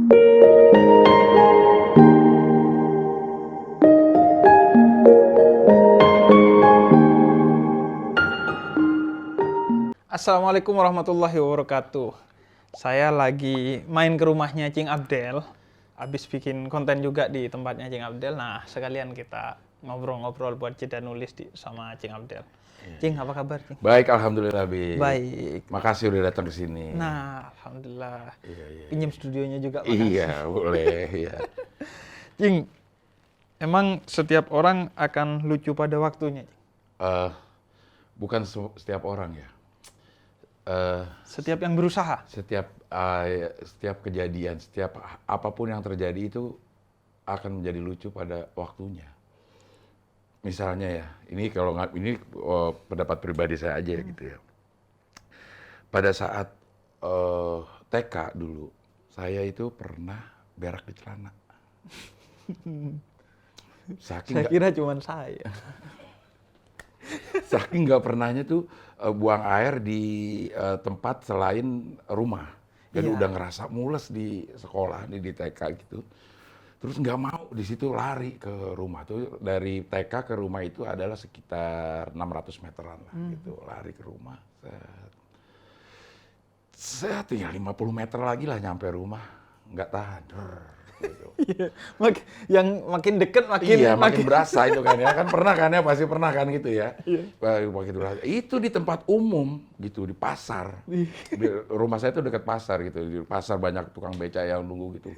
Assalamualaikum warahmatullahi wabarakatuh. Saya lagi main ke rumahnya Cing Abdel. Habis bikin konten juga di tempatnya Cing Abdel. Nah, sekalian kita ngobrol-ngobrol buat jeda nulis sama Cing Abdel. Cing, apa kabar, Cing? Baik, alhamdulillah, Bi. Baik. Makasih udah datang ke sini. Nah, alhamdulillah. Iya. Pinjam studionya juga, makasih. Iya, boleh, iya. Cing, emang setiap orang akan lucu pada waktunya, Cing? Bukan setiap orang ya. Setiap yang berusaha? Setiap kejadian, setiap apapun yang terjadi itu akan menjadi lucu pada waktunya. Misalnya ya, ini pendapat pribadi saya aja gitu ya. Pada saat TK dulu, saya itu pernah berak di celana. Saya kira cuma saya. Saking nggak pernahnya tuh buang air di tempat selain rumah. Jadi udah ngerasa mules di sekolah, di TK gitu. Terus nggak mau di situ lari ke rumah. Tuh dari TK ke rumah itu adalah sekitar 600 meteran lah gitu. Lari ke rumah. Saya tinggal 50 meter lagi lah nyampe rumah. Nggak tahan. Gitu. Yang makin deket makin berasa itu kan ya. Kan pernah kan ya, pasti pernah kan gitu ya. Makin berasa. Itu di tempat umum gitu, di pasar. Rumah saya itu dekat pasar gitu. Di pasar banyak tukang beca yang nunggu gitu.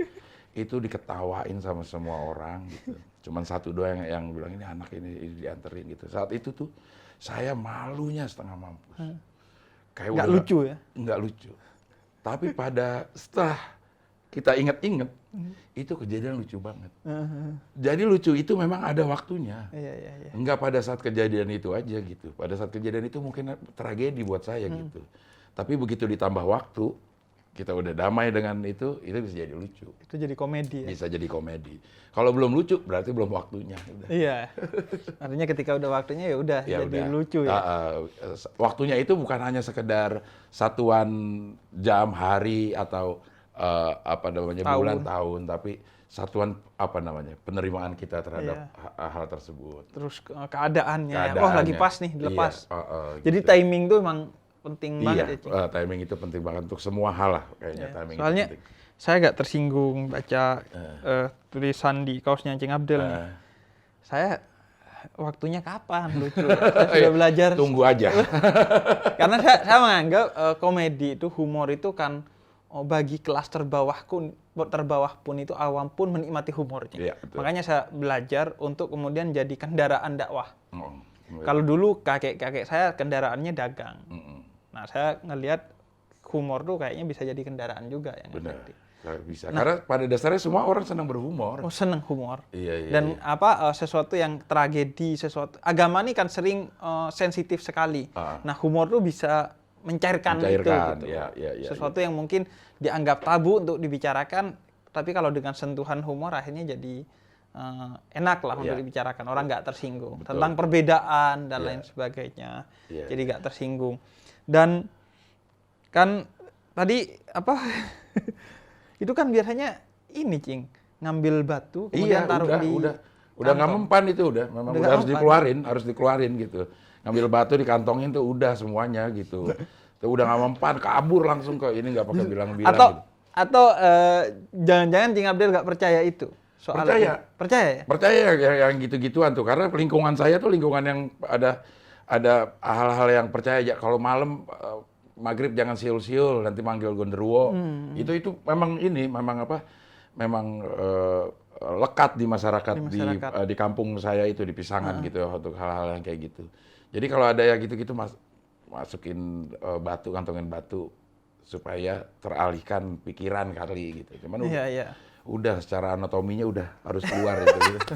Itu diketawain sama semua orang gitu. Cuman satu doang yang bilang ini anak ini dianterin gitu. Saat itu tuh saya malunya setengah mampus. Kayak nggak lucu ya? Nggak lucu. Tapi setelah kita inget-inget, itu kejadian lucu banget. Jadi lucu itu memang ada waktunya. Iya. Enggak pada saat kejadian itu aja gitu. Pada saat kejadian itu mungkin tragedi buat saya gitu. Tapi begitu ditambah waktu, kita udah damai dengan itu bisa jadi lucu. Itu jadi komedi ya? Bisa jadi komedi. Kalau belum lucu, berarti belum waktunya. Udah. Iya. Artinya ketika udah waktunya jadi udah. lucu ya? Waktunya itu bukan hanya sekedar satuan jam, hari, atau bulan, tahun, tapi satuan penerimaan kita terhadap hal tersebut. Terus keadaannya, lagi pas nih dilepas. Jadi gitu. timing tuh emang penting banget ya, Cing? Timing itu penting banget untuk semua hal lah kayaknya. Timing Soalnya itu penting. saya agak tersinggung baca tulisan di kaosnya Cing Abdel nih. Saya waktunya kapan lucu? Saya sudah belajar. Tunggu aja. Karena saya menganggap komedi itu, humor itu kan bagi kelas terbawah pun itu awam pun menikmati humornya. Iya, betul. Makanya saya belajar untuk kemudian jadi kendaraan dakwah. Betul. Kalau dulu kakek saya kendaraannya dagang. Nah, saya ngelihat humor tuh kayaknya bisa jadi kendaraan juga yang Benar. efektif. Bisa. Karena pada dasarnya semua orang senang berhumor. Seneng humor. Iya. Dan sesuatu yang tragedi, agama ini kan sering sensitif sekali. Nah, humor tuh bisa mencairkan itu gitu. Ya, sesuatu yang mungkin dianggap tabu untuk dibicarakan, tapi kalau dengan sentuhan humor akhirnya jadi enak lah untuk dibicarakan. Orang nggak tersinggung. Betul. Tentang perbedaan dan lain sebagainya. Jadi nggak tersinggung. Dan kan tadi itu kan biasanya ini, Cing, ngambil batu kemudian taruh udah nggak mempan itu memang harus dikeluarin gitu. Ngambil batu dikantongin tuh udah semuanya gitu. Tuh udah nggak mempan, kabur langsung ke ini, nggak pakai bilang-bilang gitu. Atau jangan-jangan Cing Abdel nggak percaya itu? Percaya ya? Percaya yang gitu-gituan tuh, karena lingkungan saya tuh lingkungan yang ada hal-hal yang percaya aja. Kalau malam maghrib jangan siul-siul, nanti manggil gondoruo. Itu memang lekat di masyarakat, di kampung saya itu, di Pisangan gitu, untuk hal-hal yang kayak gitu. Jadi kalau ada yang gitu-gitu masukin batu, kantongin batu supaya teralihkan pikiran kali gitu. Cuman udah secara anatominya udah harus keluar itu. Gitu.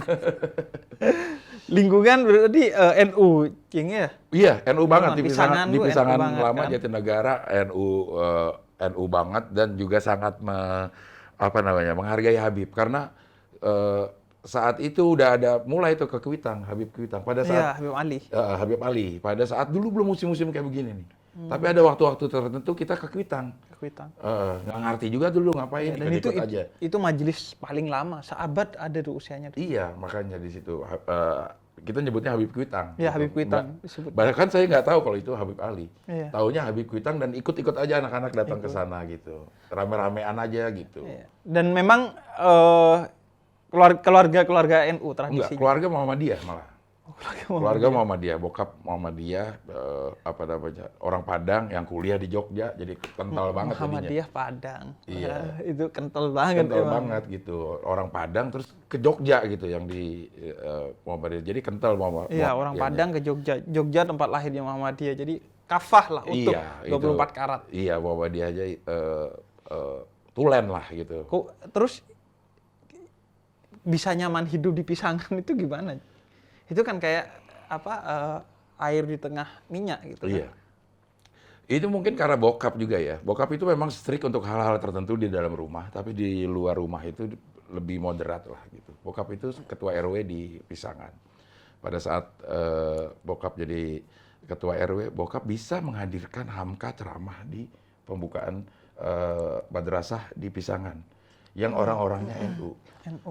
Lingkungan berarti NU, Cing ya? Iya, NU banget di Pisangan lama kan? Jatinegara, NU banget, dan juga sangat menghargai Habib karena saat itu udah ada mulai tuh ke Kuitang, Habib Kuitang pada saat Habib Ali. Habib Ali pada saat dulu belum musim-musim kayak begini nih. Tapi ada waktu-waktu tertentu kita ke Kuitang. Kuitang. Nggak ngerti juga dulu ngapain, Dan itu ikut aja. itu majelis paling lama, seabad ada tuh usianya. Iya, makanya di situ kita nyebutnya Habib Kuitang. Ya, gitu. Habib Kuitang disebut. Bahkan saya nggak tahu kalau itu Habib Ali. Iya. Taunya Habib Kuitang dan ikut-ikut aja anak-anak datang ke sana gitu. Rame-ramean aja gitu. Iya. Dan memang keluarga NU Enggak, tradisinya. keluarga Muhammadiyah malah. Keluarga Keluarga Muhammadiyah, bokap Muhammadiyah, apa namanya, orang Padang yang kuliah di Jogja, jadi kental banget jadinya. Muhammadiyah Padang. Iya. Itu kental banget Kental emang. banget gitu, orang Padang terus ke Jogja gitu yang di Muhammadiyah, jadi kental Iya, orang Padang ke Jogja. Jogja tempat lahirnya Muhammadiyah. Jadi kafah lah utuh, Iya, 24 itu, karat. Iya, Muhammadiyah aja tulen lah gitu. Terus bisa nyaman hidup di Pisangan itu gimana? Itu kan kayak apa air di tengah minyak gitu. Iya. Kan? Itu mungkin karena bokap juga ya. Bokap itu memang strict untuk hal-hal tertentu di dalam rumah, tapi di luar rumah itu lebih moderat lah gitu. Bokap itu ketua RW di Pisangan. Pada saat bokap jadi ketua RW, bokap bisa menghadirkan Hamka ceramah di pembukaan madrasah di Pisangan yang orang-orangnya NU.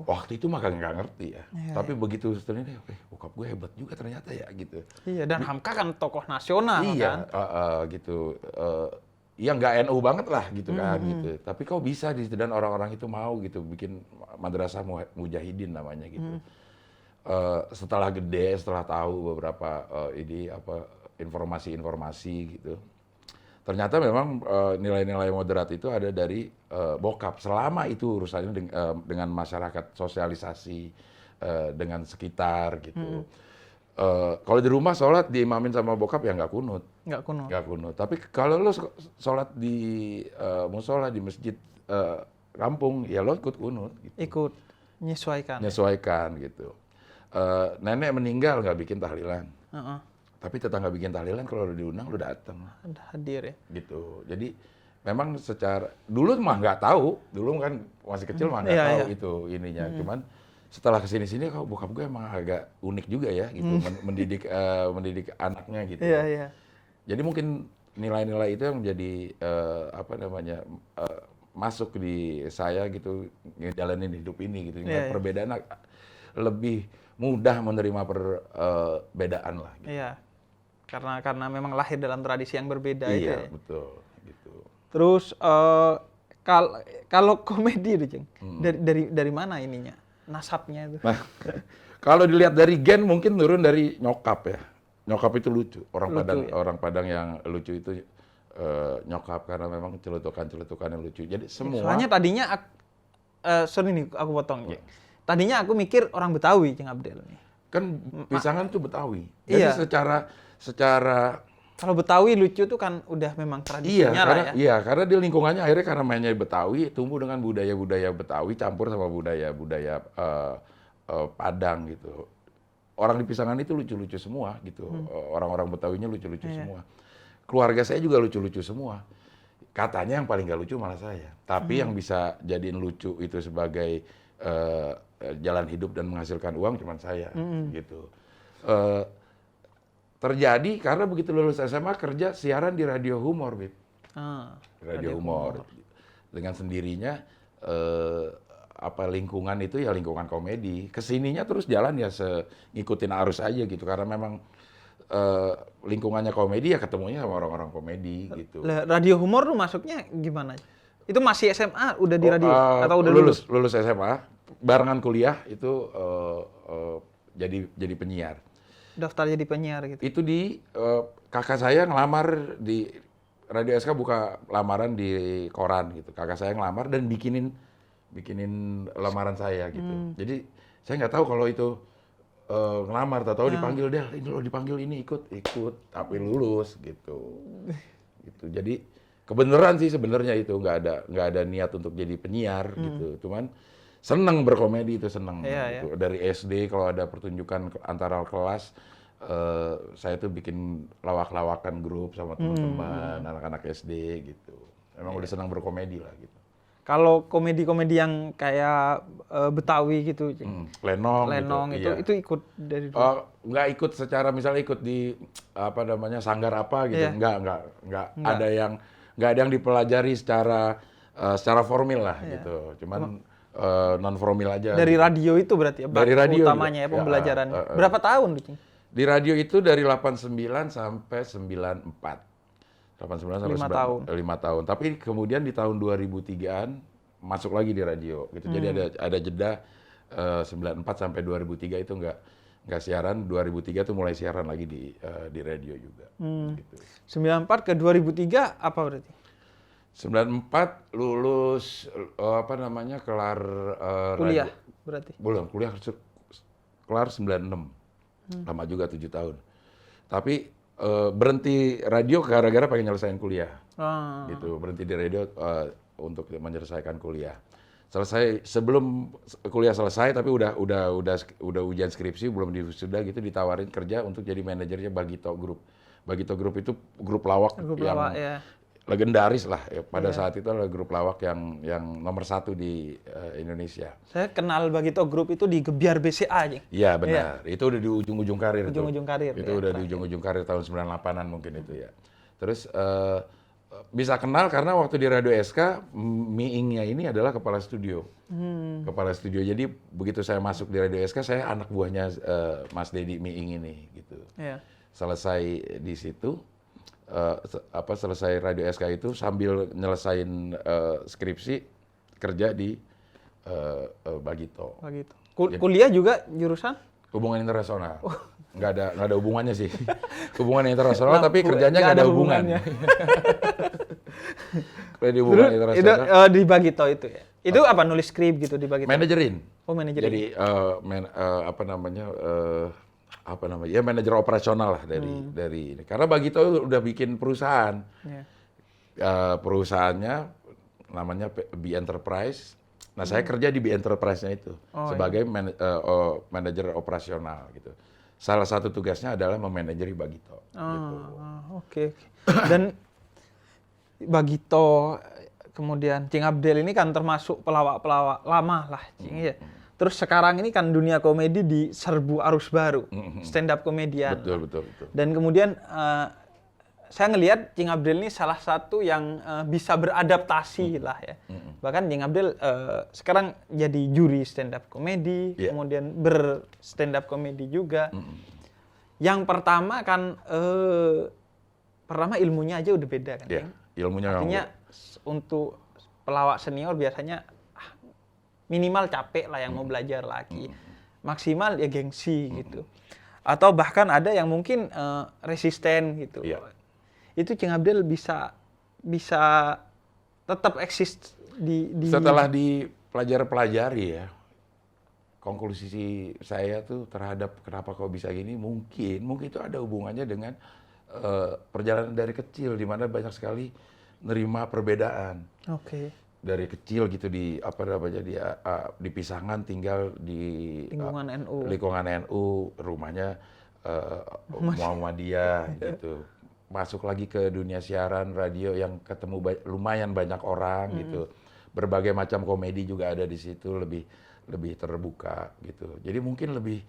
Waktu itu mah nggak ngerti ya. Tapi begitu setelah ini, bokap gue hebat juga ternyata ya gitu. Iya, dan Hamka kan tokoh nasional Iya, kan. gitu. Ya nggak NU banget lah gitu kan gitu. Tapi kok bisa dan orang-orang itu mau gitu bikin madrasah mujahidin namanya gitu. Setelah gede, setelah tahu beberapa informasi-informasi gitu. Ternyata memang nilai-nilai moderat itu ada dari bokap. Selama itu urusannya dengan masyarakat, sosialisasi dengan sekitar gitu. Kalau di rumah sholat diimamin sama bokap ya nggak kunut. Nggak kunut. Tapi kalau lo sholat di musola di masjid kampung, ya lo ikut kunut. Gitu. Ikut menyesuaikan. Menyesuaikan gitu. Nenek meninggal nggak bikin tahlilan. Tapi tetangga bikin tahlilan kalau udah diundang lu datang. Ada hadir ya. Gitu. Jadi memang secara dulu mah nggak tahu, dulu kan masih kecil mah nggak tahu itu ininya. Cuman setelah kesini-sini kok bokap gue emang agak unik juga ya gitu mendidik anaknya gitu. Iya, iya. Jadi mungkin nilai-nilai itu yang menjadi masuk di saya gitu ngejalanin hidup ini gitu. Perbedaan lebih mudah menerima perbedaan lah gitu. Iya. Karena memang lahir dalam tradisi yang berbeda itu. Iya, Ya. betul gitu. Terus kalau komedi itu, Ceng, dari mana ininya? Nasabnya itu. Nah, kalau dilihat dari gen mungkin turun dari nyokap ya. Nyokap itu lucu. Orang Padang yang lucu itu nyokap karena memang celutukan-celutukan yang lucu. Jadi semua. Soalnya tadinya sorry nih aku potong. Ya. Tadinya aku mikir orang Betawi, Ceng Abdel nih. Kan Pisangan tuh Betawi. Jadi secara kalau Betawi lucu tuh kan udah memang tradisinya lah ya. Iya, karena di lingkungannya akhirnya karena mainnya Betawi, tumbuh dengan budaya-budaya Betawi campur sama budaya-budaya Padang gitu. Orang di Pisangan itu lucu-lucu semua gitu. Orang-orang Betawinya lucu-lucu semua. Keluarga saya juga lucu-lucu semua. Katanya yang paling gak lucu malah saya. Tapi yang bisa jadiin lucu itu sebagai jalan hidup dan menghasilkan uang cuma saya gitu. Terjadi karena begitu lulus SMA kerja siaran di radio humor, Bib. Radio humor. Dengan sendirinya lingkungan itu ya lingkungan komedi. Kesininya terus jalan ya ngikutin arus aja gitu karena memang lingkungannya komedi ya ketemunya sama orang-orang komedi gitu. Radio humor tuh masuknya gimana? Itu masih SMA udah di radio atau udah lulus SMA, barengan kuliah itu jadi penyiar. Daftar jadi penyiar gitu. Itu kakak saya ngelamar di Radio SK buka lamaran di koran gitu. Kakak saya ngelamar dan bikinin lamaran saya gitu. Jadi saya nggak tahu kalau itu ngelamar, tahu dipanggil deh, ini lo dipanggil ini ikut, tapi lulus gitu. Jadi kebenaran sih sebenarnya itu nggak ada niat untuk jadi penyiar gitu. Cuman seneng berkomedi itu seneng. Gitu. Dari SD kalau ada pertunjukan antara kelas, saya tuh bikin lawak-lawakan grup sama teman-teman, anak-anak SD gitu. Emang udah senang berkomedi lah gitu. Kalau komedi-komedi yang kayak Betawi gitu, Cing. Lenong Lenong gitu, iya. itu ikut dari dulu. Oh, nggak ikut secara misalnya ikut di apa namanya sanggar apa gitu, Iya. nggak ada yang dipelajari secara formal lah Iya. gitu, cuman non formal aja. Dari gitu. radio itu berarti ya, Dari baku radio utamanya juga. ya pembelajaran. Ya, Berapa tahun tuh, Cing? Di radio itu dari 89 sampai 94. 89 sampai 5 tahun. 5 tahun. Tapi kemudian di tahun 2003-an masuk lagi di radio gitu. Jadi ada jeda 94 sampai 2003 itu nggak siaran, 2003 tuh mulai siaran lagi di radio juga. Gitu. 94 ke 2003 apa berarti? 94 lulus apa namanya kelar Kuliah radio. berarti. Belum, kuliah kelar 96. Lama juga 7 tahun. Tapi berhenti radio gara-gara pengen nyelesain kuliah. Gitu, berhenti di radio untuk menyelesaikan kuliah. Sebelum kuliah selesai tapi udah ujian skripsi, belum wisuda gitu, ditawarin kerja untuk jadi manajernya Bagito Group. Bagito Group itu grup lawak yang Ya. legendaris lah ya. Pada saat itu adalah grup lawak yang nomor 1 di Indonesia. Saya kenal Bagito Group itu di Gebiar BCA aja. Iya benar. Itu udah di ujung-ujung karir. Ujung-ujung karir. Itu udah di ujung-ujung karir tahun 98-an mungkin itu ya. Terus bisa kenal karena waktu di Radio SK, Miingnya ini adalah kepala studio. Kepala studio. Jadi begitu saya masuk di Radio SK, saya anak buahnya Mas Dedi Miing ini gitu. Iya. Selesai di situ, selesai Radio SK itu sambil nyelesain skripsi kerja di Bagito. Begitu. Kuliah juga jurusan? Hubungan internasional. Nggak ada hubungannya sih. Hubungan internasional tapi kerjanya nggak ada hubungan. Kalau di hubungan internasional. Itu di Bagito itu ya. Itu apa, nulis skrip gitu di Bagito? Manajerin. Oh, manajerin. Jadi ya manajer operasional lah dari ini. Karena Bagito udah bikin perusahaan. Iya. Perusahaannya namanya B Enterprise. Nah, saya kerja di B Enterprise-nya itu sebagai manajer operasional gitu. Salah satu tugasnya adalah memanajeri Bagito. Gitu. Oke. Dan Bagito, kemudian Cing Abdel ini kan termasuk pelawak-pelawak lama lah, Cing ya. Terus sekarang ini kan dunia komedi diserbu arus baru, stand up komedian. Betul. Dan kemudian saya ngelihat Cing Abdel ini salah satu yang bisa beradaptasi lah ya. Bahkan Cing Abdel sekarang jadi juri stand up komedi, kemudian ber-stand up komedi juga. Yang pertama kan, pertama ilmunya aja udah beda kan. Iya, ilmunya artinya untuk pelawak senior biasanya minimal capek lah yang mau belajar lagi. Maksimal ya gengsi gitu. Atau bahkan ada yang mungkin resisten gitu. Iya. Itu Cing Abdel bisa tetap eksis di Setelah dipelajari ya, konklusi saya tuh terhadap kenapa kok bisa gini, mungkin itu ada hubungannya dengan perjalanan dari kecil, di mana banyak sekali nerima perbedaan. Oke. Dari kecil gitu di Pisangan, tinggal di lingkungan NU, rumahnya Muhammadiyah gitu. Masuk lagi ke dunia siaran radio yang ketemu lumayan banyak orang gitu. Berbagai macam komedi juga ada di situ, lebih terbuka gitu. Jadi mungkin lebih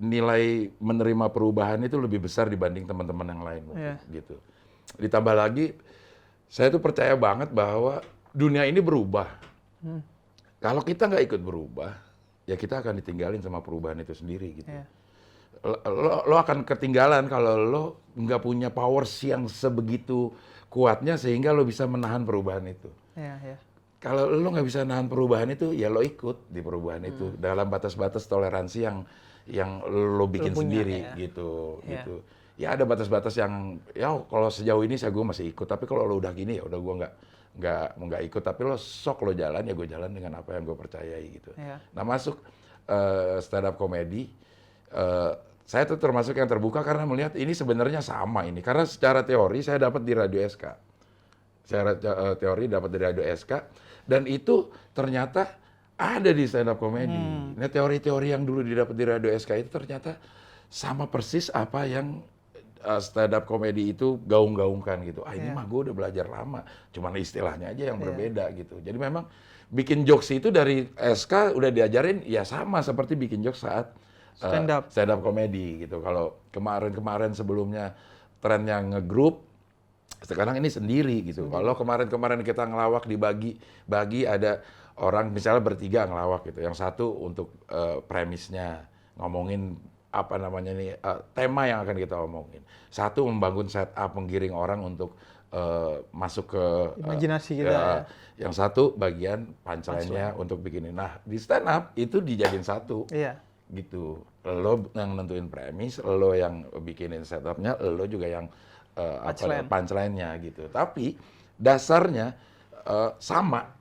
nilai menerima perubahan itu lebih besar dibanding teman-teman yang lain gitu. Ditambah lagi saya tuh percaya banget bahwa dunia ini berubah. Kalau kita nggak ikut berubah, ya kita akan ditinggalin sama perubahan itu sendiri gitu. Lo akan ketinggalan kalau lo nggak punya powers yang sebegitu kuatnya sehingga lo bisa menahan perubahan itu. Kalau lo nggak bisa nahan perubahan itu, ya lo ikut di perubahan itu dalam batas-batas toleransi yang lo bikin sendiri gitu. Ya ada batas-batas yang ya kalau sejauh ini gue masih ikut, tapi kalau lo udah gini ya udah gue nggak ikut, tapi lo sok lo jalan ya gue jalan dengan apa yang gue percayai gitu. Nah masuk stand up comedy, saya tuh termasuk yang terbuka karena melihat ini sebenarnya sama ini, karena secara teori saya dapat di Radio SK, dan itu ternyata ada di stand up comedy. Nah teori-teori yang dulu didapat di Radio SK itu ternyata sama persis apa yang stand up comedy itu gaung-gaungkan gitu. Ini Iya. mah gue udah belajar lama, cuman istilahnya aja yang berbeda gitu. Jadi memang bikin jokes itu dari SK udah diajarin ya sama seperti bikin jokes saat stand up comedy gitu. Kalau kemarin-kemarin sebelumnya trennya ngegroup, sekarang ini sendiri gitu. Kalau kemarin-kemarin kita ngelawak dibagi ada orang misalnya bertiga ngelawak gitu. Yang satu untuk premisnya ngomongin apa namanya nih tema yang akan kita omongin. Satu membangun setup menggiring orang untuk masuk ke Imajinasi kita ya. Yang satu bagian punchline-nya untuk bikinin. Nah, di stand up itu dijadiin satu. Iya. Gitu. Lo yang nentuin premis, lo yang bikinin setup-nya, lo juga yang punchline-nya gitu. Tapi dasarnya sama.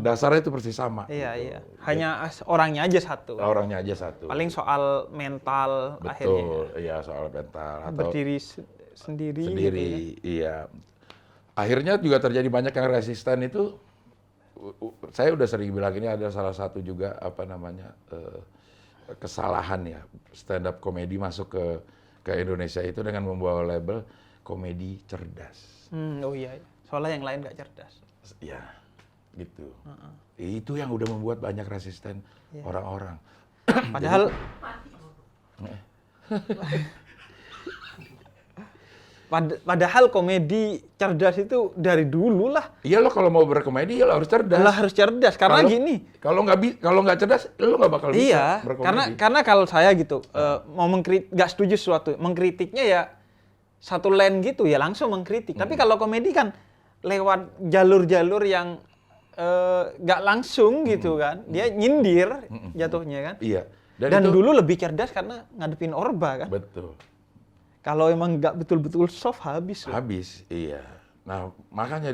Dasarnya itu persis sama. Iya, gitu. iya. Hanya orangnya aja satu. Orangnya aja satu. Paling soal mental akhirnya. Betul, iya soal mental atau Berdiri sendiri. sendiri, Gitu ya. iya. Akhirnya juga terjadi banyak yang resisten itu. Saya udah sering bilang ini ada salah satu juga apa namanya kesalahan ya stand up komedi masuk ke Indonesia itu dengan membawa label komedi cerdas. Oh iya. Soalnya yang lain nggak cerdas. Ya, gitu. Itu yang udah membuat banyak resisten orang-orang. Padahal padahal komedi cerdas itu dari dulu lah. Iya lo kalau mau berkomedi ya lo harus cerdas. Lah harus cerdas karena gini. Kalau nggak cerdas lo nggak bakal bisa Iya, berkomedi. karena kalau saya gitu mau nggak setuju sesuatu, mengkritiknya ya satu line gitu ya langsung mengkritik. Tapi kalau komedi kan lewat jalur-jalur yang nggak langsung gitu kan, dia nyindir jatuhnya kan. Iya. Dan itu, dulu lebih cerdas karena ngadepin Orba kan. betul. Kalau emang nggak betul-betul soft habis loh. Habis, iya. Nah, makanya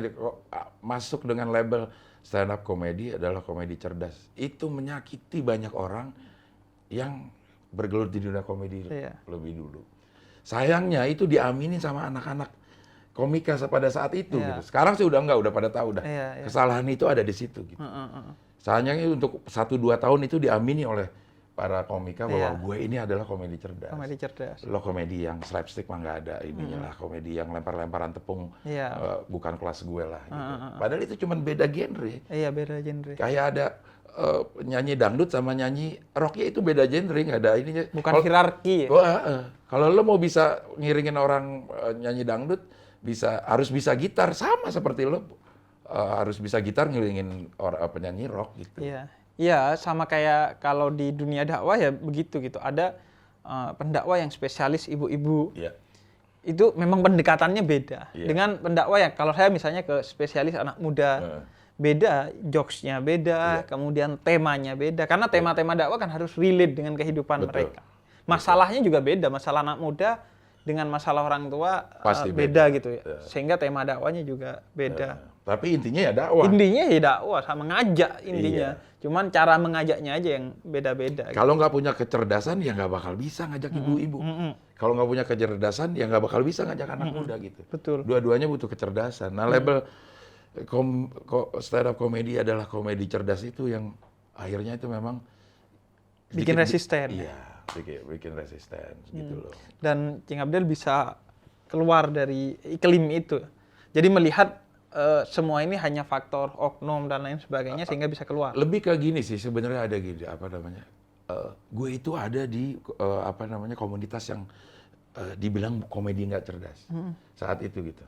masuk dengan label stand up comedy adalah komedi cerdas. Itu menyakiti banyak orang yang bergelut di dunia komedi lebih dulu. Sayangnya itu diaminin sama anak-anak komika pada saat itu gitu. Sekarang sih udah enggak, udah pada tahu dah. Kesalahan itu ada di situ gitu. Sayangnya untuk 1-2 tahun itu diamini oleh para komika bahwa gue ini adalah komedi cerdas. Komedi cerdas. Lo komedi yang slapstick mah nggak ada ininya lah, komedi yang lempar-lemparan tepung bukan kelas gue lah. Gitu. Padahal itu cuma beda genre. Iya beda genre. Kayak ada nyanyi dangdut sama nyanyi rock ya itu beda genre, nggak ada ininya. Bukan hierarki. Kalau lo mau bisa ngiringin orang nyanyi dangdut, harus bisa gitar sama seperti lo harus bisa gitar ngiringin orang penyanyi rock gitu. Iya. Iya, sama kayak kalau di dunia dakwah ya begitu gitu. Ada pendakwah yang spesialis ibu-ibu. Iya. Itu memang pendekatannya beda. Iya. Dengan pendakwah yang kalau saya misalnya ke spesialis anak muda, beda, jokes-nya beda, kemudian temanya beda. Karena tema-tema dakwah kan harus relate dengan kehidupan mereka. Masalahnya juga beda. Masalah anak muda dengan masalah orang tua pasti beda gitu ya. Sehingga tema dakwahnya juga beda. Tapi intinya ya dakwah. Intinya ya dakwah, sama ngajak intinya. Cuman cara mengajaknya aja yang beda-beda. Kalau nggak punya kecerdasan ya nggak bakal bisa ngajak ibu-ibu. Kalau nggak punya kecerdasan ya nggak bakal bisa ngajak anak muda gitu. Betul. Dua-duanya butuh kecerdasan. Nah label stand up comedy adalah komedi cerdas itu yang akhirnya itu memang bikin resisten. Iya, bikin resisten gitu loh. Dan Cing Abdel bisa keluar dari iklim itu. Jadi melihat semua ini hanya faktor oknum dan lain sebagainya sehingga bisa keluar. Lebih ke gini sih sebenarnya ada gini apa namanya? Gue itu ada di apa namanya komunitas yang dibilang komedi nggak cerdas saat itu gitu.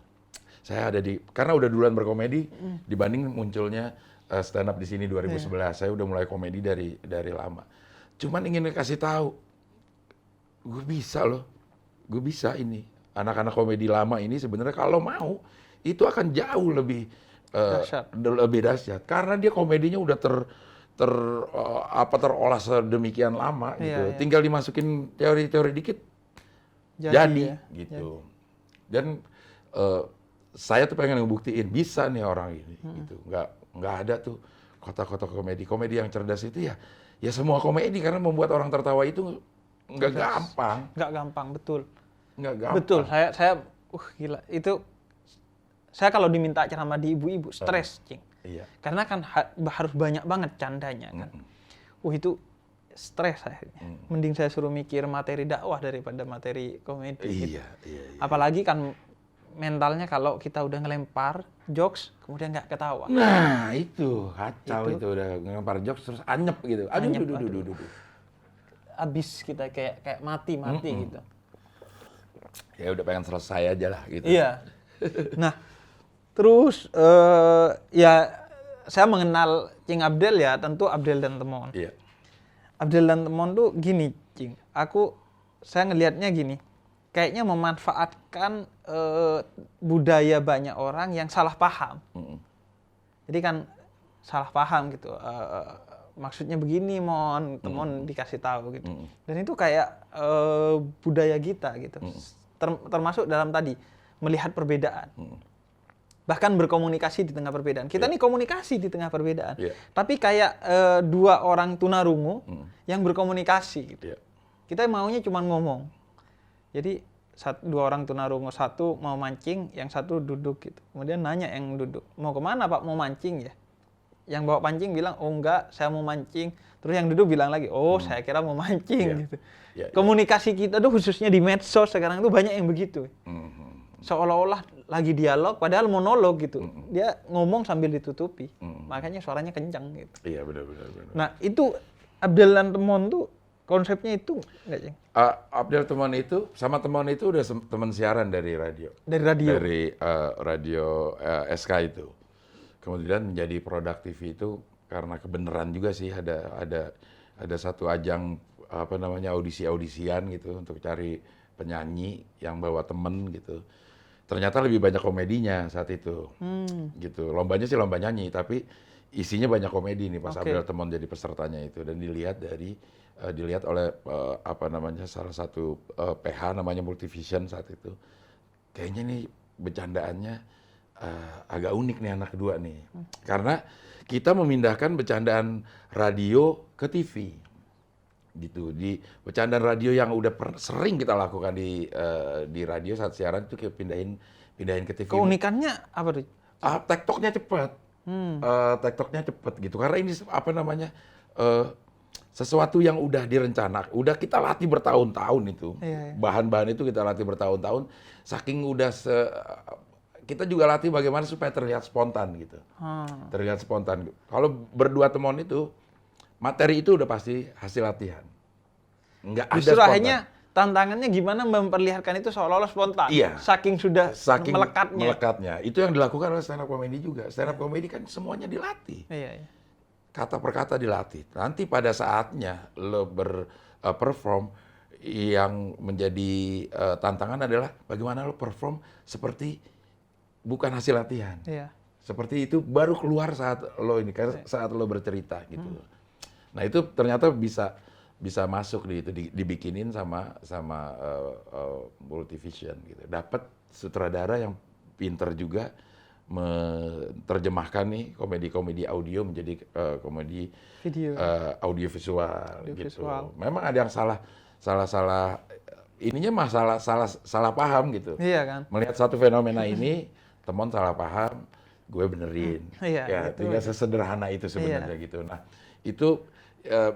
Saya ada karena udah duluan berkomedi dibanding munculnya stand up di sini 2011. Saya udah mulai komedi dari lama. Cuman ingin kasih tahu, gue bisa loh, gue bisa ini. Anak-anak komedi lama ini sebenarnya kalau mau itu akan jauh lebih dahsyat karena dia komedinya udah terolah sedemikian lama gitu. Tinggal dimasukin teori-teori dikit jadi gitu. Dan saya tuh pengen ngebuktiin bisa nih orang ini gitu. Nggak ada tuh kota-kota komedi yang cerdas itu ya semua komedi karena membuat orang tertawa itu nggak gampang. Nggak gampang, betul. Nggak gampang. Betul, saya gila. Itu saya kalau diminta ceramah di ibu-ibu stres, Cing. Iya. Karena kan harus banyak banget candanya kan. Itu stres akhirnya. Mending saya suruh mikir materi dakwah daripada materi komedi. Gitu. Iya. Apalagi kan mentalnya kalau kita udah ngelempar jokes kemudian nggak ketawa. Nah, itu kacau itu udah ngelempar jokes terus anyep gitu. Anyep, Aduh. Abis kita kayak mati gitu. Ya udah pengen selesai aja lah gitu. Iya. Nah, terus ya saya mengenal Cing Abdel ya, tentu Abdel dan Temon. Iya. Abdel dan Temon tuh gini, Cing. Saya ngelihatnya gini. Kayaknya memanfaatkan budaya banyak orang yang salah paham. Jadi kan salah paham gitu. Maksudnya begini, Temon dikasih tahu gitu. Dan itu kayak budaya kita gitu. Termasuk dalam tadi melihat perbedaan. Bahkan berkomunikasi di tengah perbedaan. Kita nih komunikasi di tengah perbedaan. Tapi kayak dua orang tunarungu yang berkomunikasi gitu. Kita maunya cuma ngomong. Jadi dua orang tunarungu, satu mau mancing, yang satu duduk gitu. Kemudian nanya yang duduk, mau kemana Pak? Mau mancing ya? Yang bawa pancing bilang, oh enggak, saya mau mancing. Terus yang duduk bilang lagi, oh saya kira mau mancing gitu. Komunikasi kita tuh khususnya di medsos sekarang tuh banyak yang begitu. Seolah-olah lagi dialog, padahal monolog gitu. Dia ngomong sambil ditutupi. Makanya suaranya kencang gitu. Iya, benar. Nah, itu Abdel dan Temon tuh konsepnya itu enggak, Cing? Abdel Temon itu sama Temon itu udah teman siaran dari radio. Dari radio. Dari radio SK itu. Kemudian menjadi Produk TV itu karena kebenaran juga sih ada satu ajang audisian gitu untuk cari penyanyi yang bawa temen gitu. Ternyata lebih banyak komedinya saat itu. Gitu. Lombanya sih lomba nyanyi, tapi isinya banyak komedi nih pas Abdel Temon jadi pesertanya itu, dan dilihat oleh salah satu PH namanya Multivision saat itu. Kayaknya nih bercandaannya agak unik nih anak kedua nih. Karena kita memindahkan bercandaan radio ke TV. Gitu. Di bercandaan radio yang udah sering kita lakukan di radio saat siaran itu kita pindahin ke TV. Keunikannya apa tuh? Tektoknya cepat. Tektoknya cepat gitu. Karena ini sesuatu yang udah direncanakan, udah kita latih bertahun-tahun itu. Bahan-bahan itu kita latih bertahun-tahun, saking udah kita juga latih bagaimana supaya terlihat spontan gitu. Terlihat spontan. Kalau berdua Temon itu, materi itu udah pasti hasil latihan. Nggak ada Justru spontan. akhirnya tantangannya gimana memperlihatkan itu seolah-olah spontan. Iya. Saking melekatnya. Itu yang dilakukan oleh stand up comedy juga. Stand up comedy kan semuanya dilatih. Iya. Kata per kata dilatih. Nanti pada saatnya lo perform, yang menjadi tantangan adalah bagaimana lo perform seperti bukan hasil latihan. Iya. Seperti itu baru keluar saat lo bercerita gitu. Nah, itu ternyata bisa masuk dibikinin sama Multivision gitu. Dapat sutradara yang pinter juga menerjemahkan nih komedi audio menjadi komedi Video. Audio visual gitu. Memang ada yang salah ininya salah paham gitu. Iya kan? Melihat satu fenomena ini, Temon salah paham, gue benerin. Ya, tinggal sesederhana itu sebenarnya gitu. Nah, itu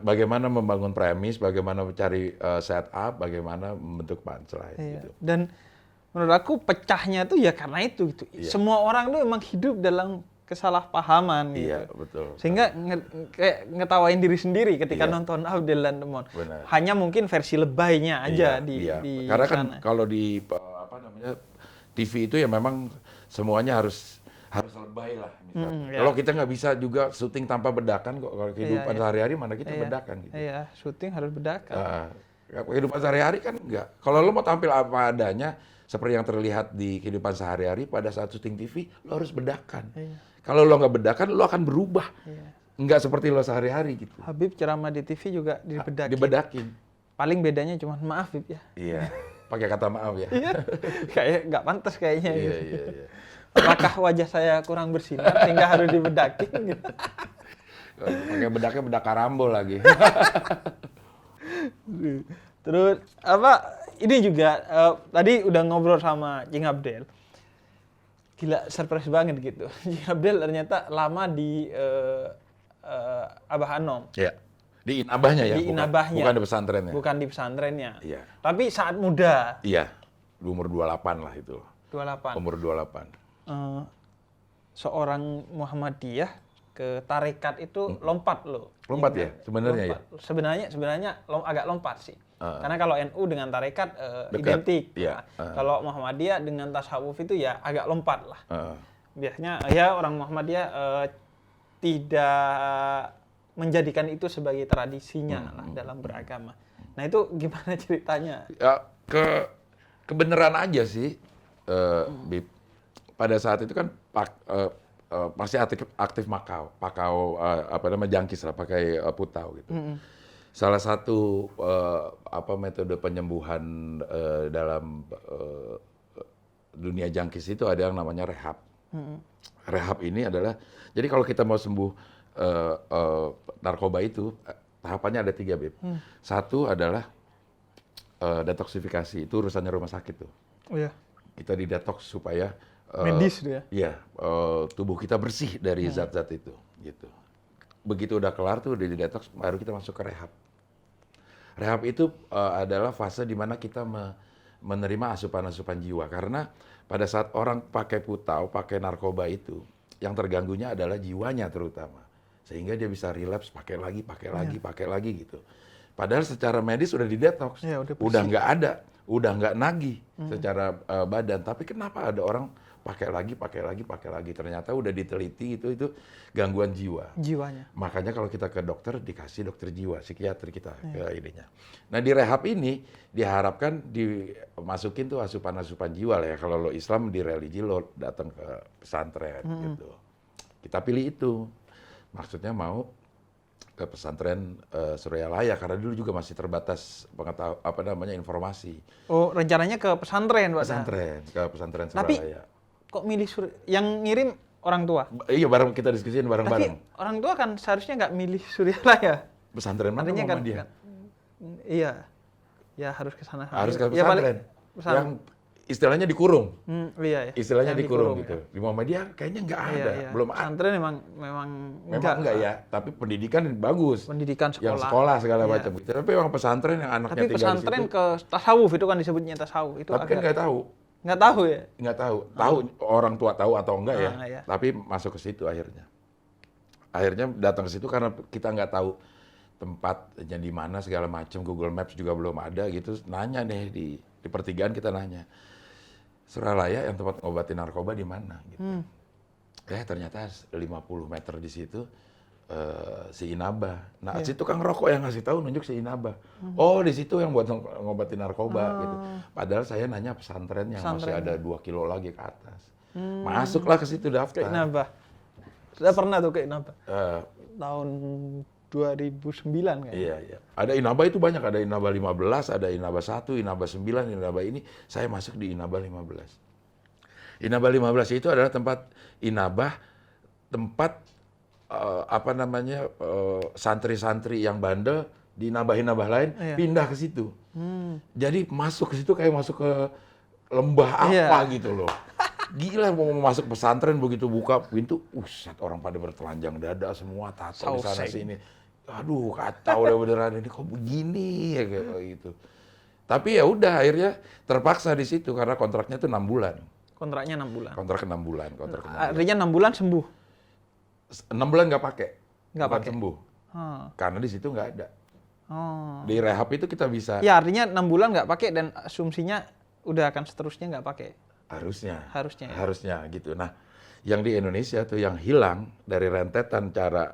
bagaimana membangun premis, bagaimana mencari setup, bagaimana membentuk punchline gitu. Dan menurut aku pecahnya tuh ya karena itu gitu. Semua orang tuh emang hidup dalam kesalahpahaman gitu. Iya, betul. Sehingga kayak ngetawain diri sendiri ketika nonton Abdel dan Temon. Benar. Hanya mungkin versi lebaynya aja di karena kan sana. kalau di TV itu ya memang semuanya harus lebay lah. Kalau kita nggak bisa juga syuting tanpa bedakan kok. Kalau kehidupan sehari-hari mana kita bedakan gitu. Iya, syuting harus bedakan. Kehidupan sehari-hari kan enggak. Kalau lo mau tampil apa adanya, seperti yang terlihat di kehidupan sehari-hari, pada saat syuting TV, lo harus bedakan. Kalau lo nggak bedakan, lo akan berubah. Nggak seperti lo sehari-hari gitu. Habib ceramah di TV juga dibedakin. Paling bedanya cuma maaf, Bib ya. Iya, pakai kata maaf ya. Kayak nggak pantas kayaknya. Iya. Apakah wajah saya kurang bersinar sehingga harus dibedakin gitu. Pakai bedaknya bedak karambol lagi. Terus ini juga tadi udah ngobrol sama Cing Abdel. Gila, surprise banget gitu. Cing Abdel ternyata lama di Abah Anom. Iya. Di inabahnya ya? Di inabahnya. Bukan di pesantrennya? Bukan di pesantrennya. Iya. Tapi saat muda. Iya, di umur 28 lah itu. 28. Umur 28. Seorang Muhammadiyah ke tarekat itu lompat loh. Lompat ya? Sebenarnya ya? Sebenarnya agak lompat sih. Karena kalau NU dengan tarekat Dekat. identik. Iya. Nah, kalau Muhammadiyah dengan tasawuf itu ya agak lompat lah. Biasanya ya orang Muhammadiyah tidak menjadikan itu sebagai tradisinya lah dalam beragama. Nah itu gimana ceritanya? Ya, kebenaran aja sih, Bib. Pada saat itu kan masih aktif pakau jangkis lah, pakai putau gitu. Salah satu metode penyembuhan dalam dunia jangkis itu ada yang namanya rehab. Rehab ini adalah, jadi kalau kita mau sembuh narkoba itu tahapannya ada 3, Bib. Satu adalah detoksifikasi, itu urusannya rumah sakit tuh. Oh ya. Kita didetoks supaya medis ya. Iya, tubuh kita bersih dari zat-zat itu, gitu. Begitu udah kelar tuh, udah didetoks, baru kita masuk ke rehab. Rehab itu adalah fase di mana kita menerima asupan-asupan jiwa, karena pada saat orang pakai putau, pakai narkoba itu, yang terganggunya adalah jiwanya terutama, sehingga dia bisa relapse, pakai lagi gitu. Padahal secara medis udah didetoks, udah nggak ada, udah nggak nagih secara badan. Tapi kenapa ada orang pakai lagi? Ternyata udah diteliti itu gangguan jiwanya. Makanya kalau kita ke dokter dikasih dokter jiwa, psikiater kita ke ininya. Nah di rehab ini diharapkan dimasukin tuh asupan-asupan jiwa lah ya. Kalau lo Islam di religi lo datang ke pesantren gitu. Kita pilih itu, maksudnya mau ke pesantren Suryalaya karena dulu juga masih terbatas informasi. Oh rencananya ke pesantren, Pak? Ke pesantren Suryalaya. Tapi kok milih yang ngirim orang tua? Iya, kita diskusiin bareng-bareng. Tapi orang tua kan seharusnya nggak milih Suryalaya. Pesantren mana Muhammadiyah? Iya, ya harus ke sana. Harus ke pesantren. Yang istilahnya dikurung. Iya. Istilahnya dikurung gitu. Di Muhammadiyah kayaknya nggak ada, belum ada. Pesantren memang enggak ya, tapi pendidikan bagus. Pendidikan sekolah. Yang sekolah segala macam gitu. Tapi memang pesantren yang anaknya tinggal di situ. Tapi pesantren ke tasawuf itu kan disebutnya tasawuf. Itu tapi kan nggak tahu. Nggak tahu ya? Nggak tahu. Tahu orang tua tahu atau enggak ya. Tapi masuk ke situ akhirnya. Akhirnya datang ke situ karena kita nggak tahu tempatnya di mana segala macam. Google Maps juga belum ada gitu. Nanya deh di pertigaan kita nanya. Suryalaya yang tempat ngobatin narkoba di mana gitu. Ternyata 50 meter di situ si Inabah. Nah, si tukang rokok yang ngasih tahu nunjuk si Inabah. Oh, di situ yang buat ngobatin narkoba gitu. Padahal saya nanya pesantren yang masih ada 2 kilo lagi ke atas. Masuklah ke situ daftar. Ke Inabah. Sudah pernah tuh ke Inabah. Tahun 2009 kayaknya. Iya. Ada Inabah itu banyak, ada Inabah 15, ada Inabah 1, Inabah 9, Inabah ini. Saya masuk di Inabah 15. Inabah 15 itu adalah tempat Inabah, tempat santri-santri yang bandel di Inabah lain pindah ke situ. Jadi masuk ke situ kayak masuk ke lembah apa gitu loh. Gila mau masuk pesantren begitu buka pintu, orang pada bertelanjang dada semua, tato di sana sini. Aduh, kacau udah beneran ini kok begini ya kayak gitu. Tapi ya udah akhirnya terpaksa di situ karena kontraknya itu 6 bulan. Kontraknya 6 bulan. Kontrak 6 bulan. Artinya 6 bulan sembuh. 6 bulan nggak pakai. Nggak pakai. Sembuh. Karena di situ nggak ada. Oh. Di rehab itu kita bisa. Ya artinya 6 bulan nggak pakai dan asumsinya udah akan seterusnya nggak pakai. Harusnya gitu. Nah, yang di Indonesia tuh yang hilang dari rentetan cara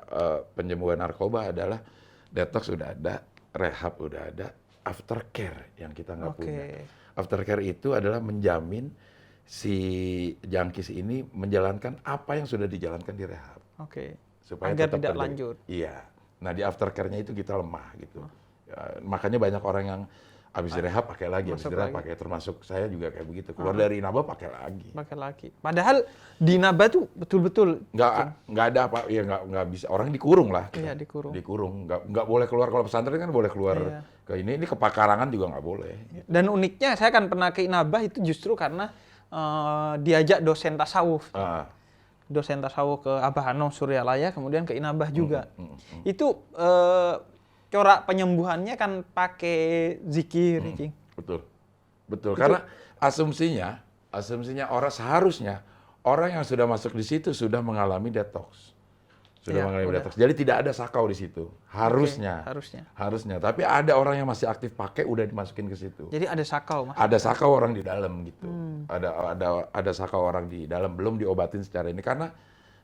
penyembuhan narkoba adalah detox udah ada, rehab udah ada, aftercare yang kita nggak punya. Aftercare itu adalah menjamin si jangkis ini menjalankan apa yang sudah dijalankan di rehab. Supaya agar tetap tidak terjadi. lanjut. Iya. Nah di aftercare-nya itu kita lemah gitu. Makanya banyak orang yang habis direhab pakai lagi, habis direhab pakai, termasuk saya juga kayak begitu. Keluar dari Inabah pakai lagi. Padahal di Inabah tuh betul-betul nggak ada apa, ya nggak bisa. Orang dikurung lah. Iya, dikurung. Nggak boleh keluar. Kalau pesantren kan boleh keluar ke ini ke pakarangan juga nggak boleh. Gitu. Dan uniknya saya kan pernah ke Inabah itu justru karena diajak dosen tasawuf. Dosen tasawuf ke Abah Hanong Suryalaya, kemudian ke Inabah juga. Itu corak penyembuhannya kan pakai zikir, Cing. Betul. Betul. Karena asumsinya orang seharusnya orang yang sudah masuk di situ sudah mengalami detox. Sudah Iya, mengalami udah. detox. Jadi tidak ada sakau di situ. Harusnya. Harusnya. Harusnya. Tapi ada orang yang masih aktif pakai udah dimasukin ke situ. Jadi ada sakau, Mas. Ada sakau orang di dalam gitu. Ada sakau orang di dalam belum diobatin secara ini karena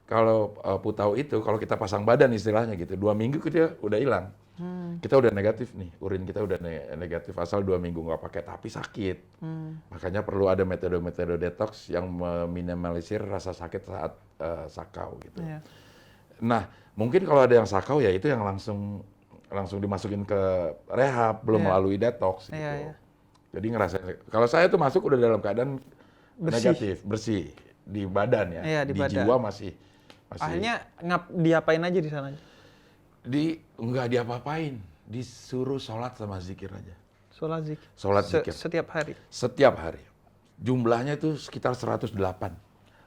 kalau putau itu kalau kita pasang badan istilahnya gitu 2 minggu kita udah hilang. Kita udah negatif nih, urin kita udah negatif asal 2 minggu nggak pakai tapi sakit. Makanya perlu ada metode-metode detox yang meminimalisir rasa sakit saat sakau gitu. Iya. Nah, mungkin kalau ada yang sakau ya itu yang langsung dimasukin ke rehab, belum Iya. melalui detox gitu. Iya, iya. Jadi ngerasain, kalau saya tuh masuk udah dalam keadaan Bersih. negatif, bersih di badan ya, Iya, di badan. jiwa masih Akhirnya diapain aja di sana? nggak diapa-apain, disuruh sholat sama zikir aja. Sholat zikir. Sholat zikir Setiap hari. setiap hari. Jumlahnya itu sekitar 108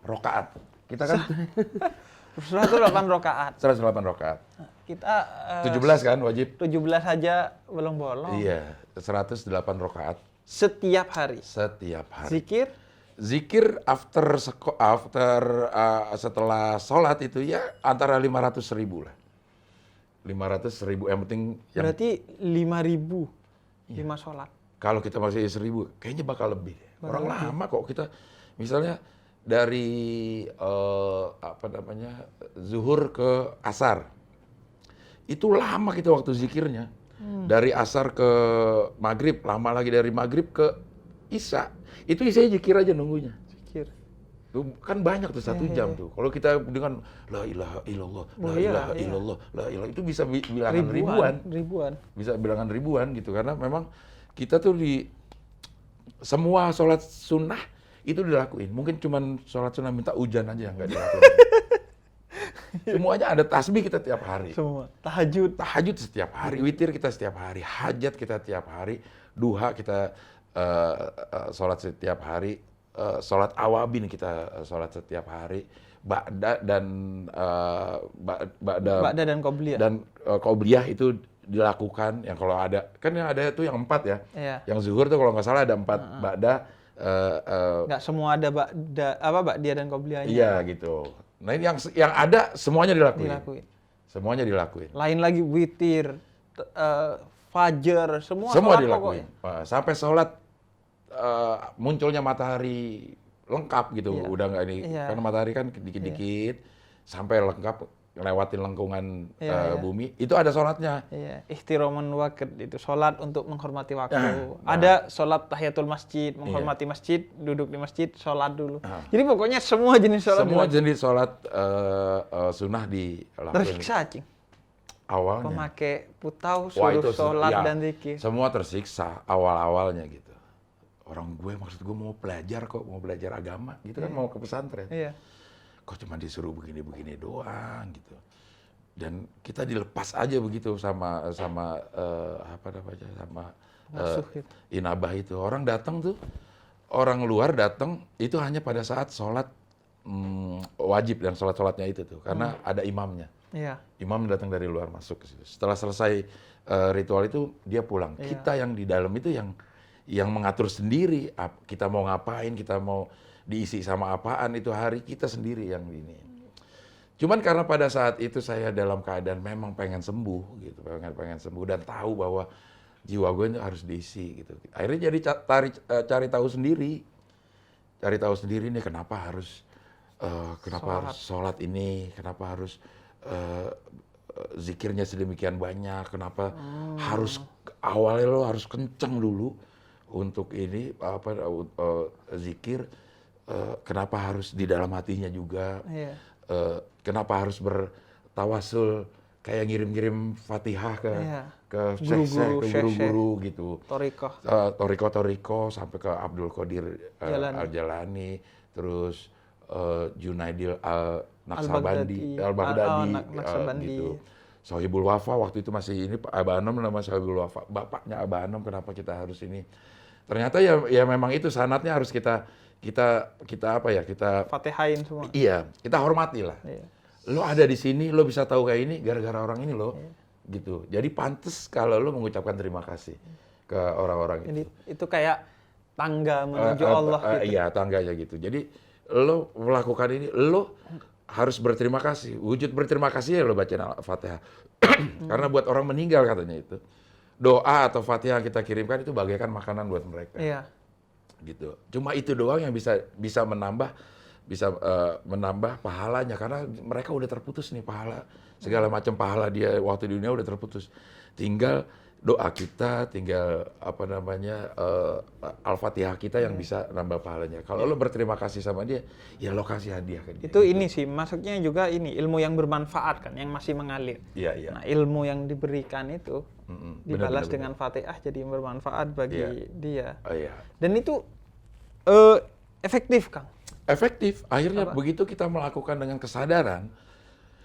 rokaat. Kita kan 108 rakaat. 108 rokaat. Kita 17 kan wajib? 17 saja belum bolong. Iya, 108 rokaat Setiap hari. setiap hari. Zikir Zikir setelah sholat itu ya antara 500.000 lah. 500.000 yang penting yang berarti 5.000. 5 sholat. kalau kita masih 1.000 kayaknya bakal lebih. Orang lama kok kita misalnya dari zuhur ke asar. Itu lama kita waktu zikirnya. Dari asar ke maghrib, lama lagi dari maghrib ke isya. Itu isya zikir aja nunggunya. Zikir. Tuh, kan banyak tuh 1 jam tuh. Kalau kita dengan la ilaha illallah, la iya, ilaha iya. illallah, la ilaha itu bisa bilangan ribuan. Ribuan. Bisa bilangan ribuan gitu karena memang kita tuh di semua sholat sunnah itu dilakuin. Mungkin cuman sholat sunnah minta hujan aja yang nggak dilakuin. Semuanya ada tasbih kita tiap hari. Semua. Tahajud. Tahajud setiap hari, witir kita setiap hari, hajat kita tiap hari, duha kita sholat setiap hari, sholat awabin kita sholat setiap hari, ba'da dan qobliyah. dan qobliyah itu dilakukan yang kalau ada kan yang ada itu yang 4 ya. Iya. Yang zuhur tuh kalau nggak salah ada 4 ba'da Nggak semua ada ba'diyah dan qobliyahnya. iya gitu. Nah ini yang ada semuanya dilakuin. Semuanya dilakuin. Lain lagi witir, fajar, semua Semua sholat dilakuin. pokoknya. Sampai sholat munculnya matahari lengkap gitu. Iya. Udah nggak ini Iya. karena matahari kan dikit-dikit sampai lengkap ngelewatin lengkungan Iya. bumi. Itu ada sholatnya. Iya, ihtiraman waqt itu sholat untuk menghormati waktu. Nah. Ada sholat tahiyatul masjid, menghormati masjid, duduk di masjid, sholat dulu. Jadi pokoknya semua jenis sholat. Semua jenis sholat sunnah dilakuin. tersiksa, Cing. Awalnya. Pemakai putau Wah, suruh sholat ya, dan zikir. semua tersiksa awal-awalnya gitu. Maksud gue mau belajar agama gitu kan, mau ke pesantren. Iya. Kok cuma disuruh begini-begini doang gitu. Dan kita dilepas aja begitu sama Musuh gitu. inabah itu. Orang luar datang itu hanya pada saat sholat wajib dan sholat-sholatnya itu tuh. Karena ada imamnya. Iya. Imam datang dari luar masuk ke situ. Setelah selesai ritual itu dia pulang. Iya. Kita yang di dalam itu yang mengatur sendiri kita mau ngapain, kita mau diisi sama apaan itu hari kita sendiri yang ini. Cuman karena pada saat itu saya dalam keadaan memang pengen sembuh gitu, pengen sembuh dan tahu bahwa jiwa gue itu harus diisi gitu. Akhirnya jadi cari tahu sendiri nih kenapa harus sholat ini, kenapa harus zikirnya sedemikian banyak, kenapa harus awalnya lo harus kenceng dulu untuk ini zikir, kenapa harus di dalam hatinya juga, Iya. kenapa harus bertawasul kayak ngirim-ngirim Fatihah ke guru-guru gitu. Toriko sampai ke Abdul Qadir Al-Jalani, terus Junaidil Al-Baghdadi gitu. Sohibul Wafa waktu itu masih ini Abah Anom nama Sohibul Wafa, bapaknya Abah Anom, kenapa kita harus ini? Ternyata ya memang itu sanatnya harus kita Fatihain semua. Iya, kita hormati lah. Iya. Lo ada di sini, lo bisa tahu kayak ini gara-gara orang ini lo. Iya. gitu. Jadi pantas kalau lo mengucapkan terima kasih ke orang-orang Jadi itu. itu kayak tangga menuju Allah gitu. Iya, tangganya gitu. Jadi lo melakukan ini, lo harus berterima kasih. Wujud berterima kasih ya lo bacain Al-Fatihah. Karena buat orang meninggal katanya itu. Doa atau Fatihah yang kita kirimkan itu bagaikan makanan buat mereka. Iya. Gitu. Cuma itu doang yang bisa menambah pahalanya karena mereka udah terputus nih pahala. Segala macam pahala dia waktu di dunia udah terputus. Tinggal doa kita, tinggal Al-Fatihah kita yang bisa nambah pahalanya. Kalau lo berterima kasih sama dia, ya lo kasih hadiah ke dia. Itu ini sih, masuknya juga ini ilmu yang bermanfaat kan, yang masih mengalir. Iya, iya. Nah, ilmu yang diberikan itu dibalas Benar. dengan Fatihah jadi bermanfaat bagi dia. Oh, iya. Dan itu efektif, Kang. Efektif. Akhirnya begitu kita melakukan dengan kesadaran.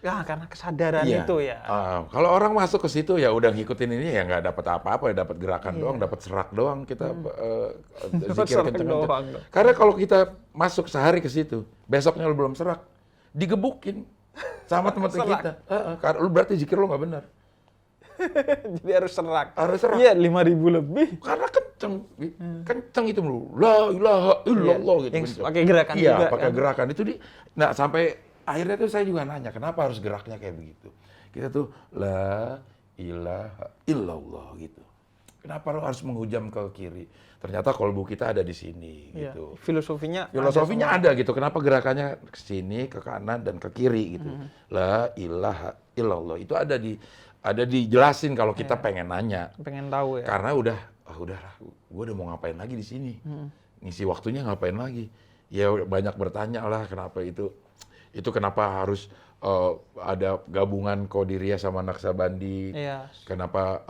Ya, karena kesadaran Iya. itu ya. Kalau orang masuk ke situ ya udah ngikutin ini ya nggak dapat apa-apa, ya dapat gerakan doang, dapat serak doang kita zikir Serak kenceng-kenceng. doang. Karena kalau kita masuk sehari ke situ, besoknya lu belum serak, digebukin sama teman-teman kita. Karena lu berarti zikir lu nggak benar. Jadi harus serak. Harus serak. Iya, 5.000 lebih. Karena kenceng itu melulu. La ilaha illallah gitu. Yang kenceng. pakai gerakan iya, juga pakai kan. gerakan itu nah sampai akhirnya tuh saya juga nanya, kenapa harus geraknya kayak begitu? Kita tuh la ilaha illallah gitu. Kenapa lo harus menghujam ke kiri? Ternyata kolbu kita ada di sini Iya. gitu. Filosofinya Filosofinya ada gitu. Kenapa gerakannya ke sini, ke kanan dan ke kiri gitu. La ilaha illallah. Itu ada dijelasin kalau kita pengen nanya. pengen tahu ya. Karena udahlah, gue udah mau ngapain lagi di sini. Ngisi waktunya ngapain lagi. Ya banyak bertanya lah kenapa itu kenapa harus ada gabungan Qadiriyah sama Naksabandi. Iya. Kenapa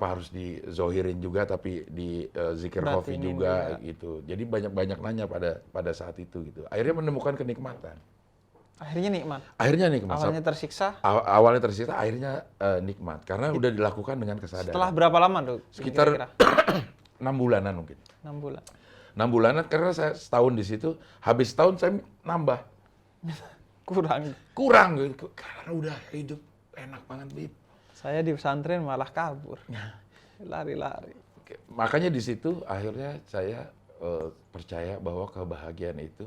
harus dizohirin juga tapi di zikir khafi Batinin juga gitu. Jadi banyak nanya pada saat itu gitu. Akhirnya menemukan kenikmatan. Akhirnya nikmat. Awalnya tersiksa. Awalnya tersiksa, akhirnya nikmat karena udah dilakukan dengan kesadaran. Setelah berapa lama tuh? Sekitar Kira-kira? 6 bulanan mungkin. 6 bulan. 6 bulanan karena saya setahun di situ, habis setahun saya nambah. Kurang gitu. Karena udah hidup enak banget, Bib. Saya di pesantren malah kabur. Lari-lari. Makanya di situ akhirnya saya percaya bahwa kebahagiaan itu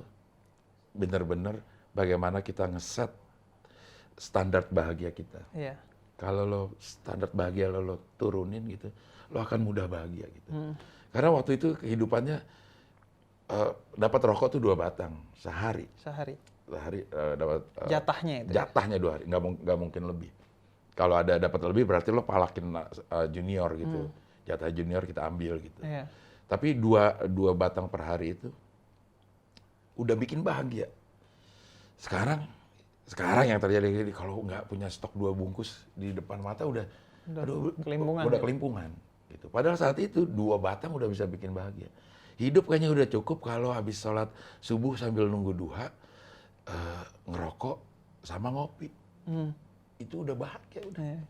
benar-benar bagaimana kita ngeset standar bahagia kita. Iya. Kalau lo standar bahagia lo turunin gitu, lo akan mudah bahagia gitu. Karena waktu itu kehidupannya dapat rokok tuh 2 batang sehari. Sehari. Dapat Jatahnya itu. jatahnya 2 hari, nggak mungkin lebih. Kalau ada dapat lebih berarti lo palakin junior gitu. Jatah junior kita ambil gitu. Iya. Tapi dua batang per hari itu udah bikin bahagia. Sekarang yang terjadi kalau nggak punya stok 2 bungkus di depan mata udah kelimpungan. Udah kelimpungan gitu. Padahal saat itu 2 batang udah bisa bikin bahagia. Hidup kayaknya udah cukup kalau habis sholat subuh sambil nunggu duha ngerokok sama ngopi. Itu udah bahagia udah. Iya.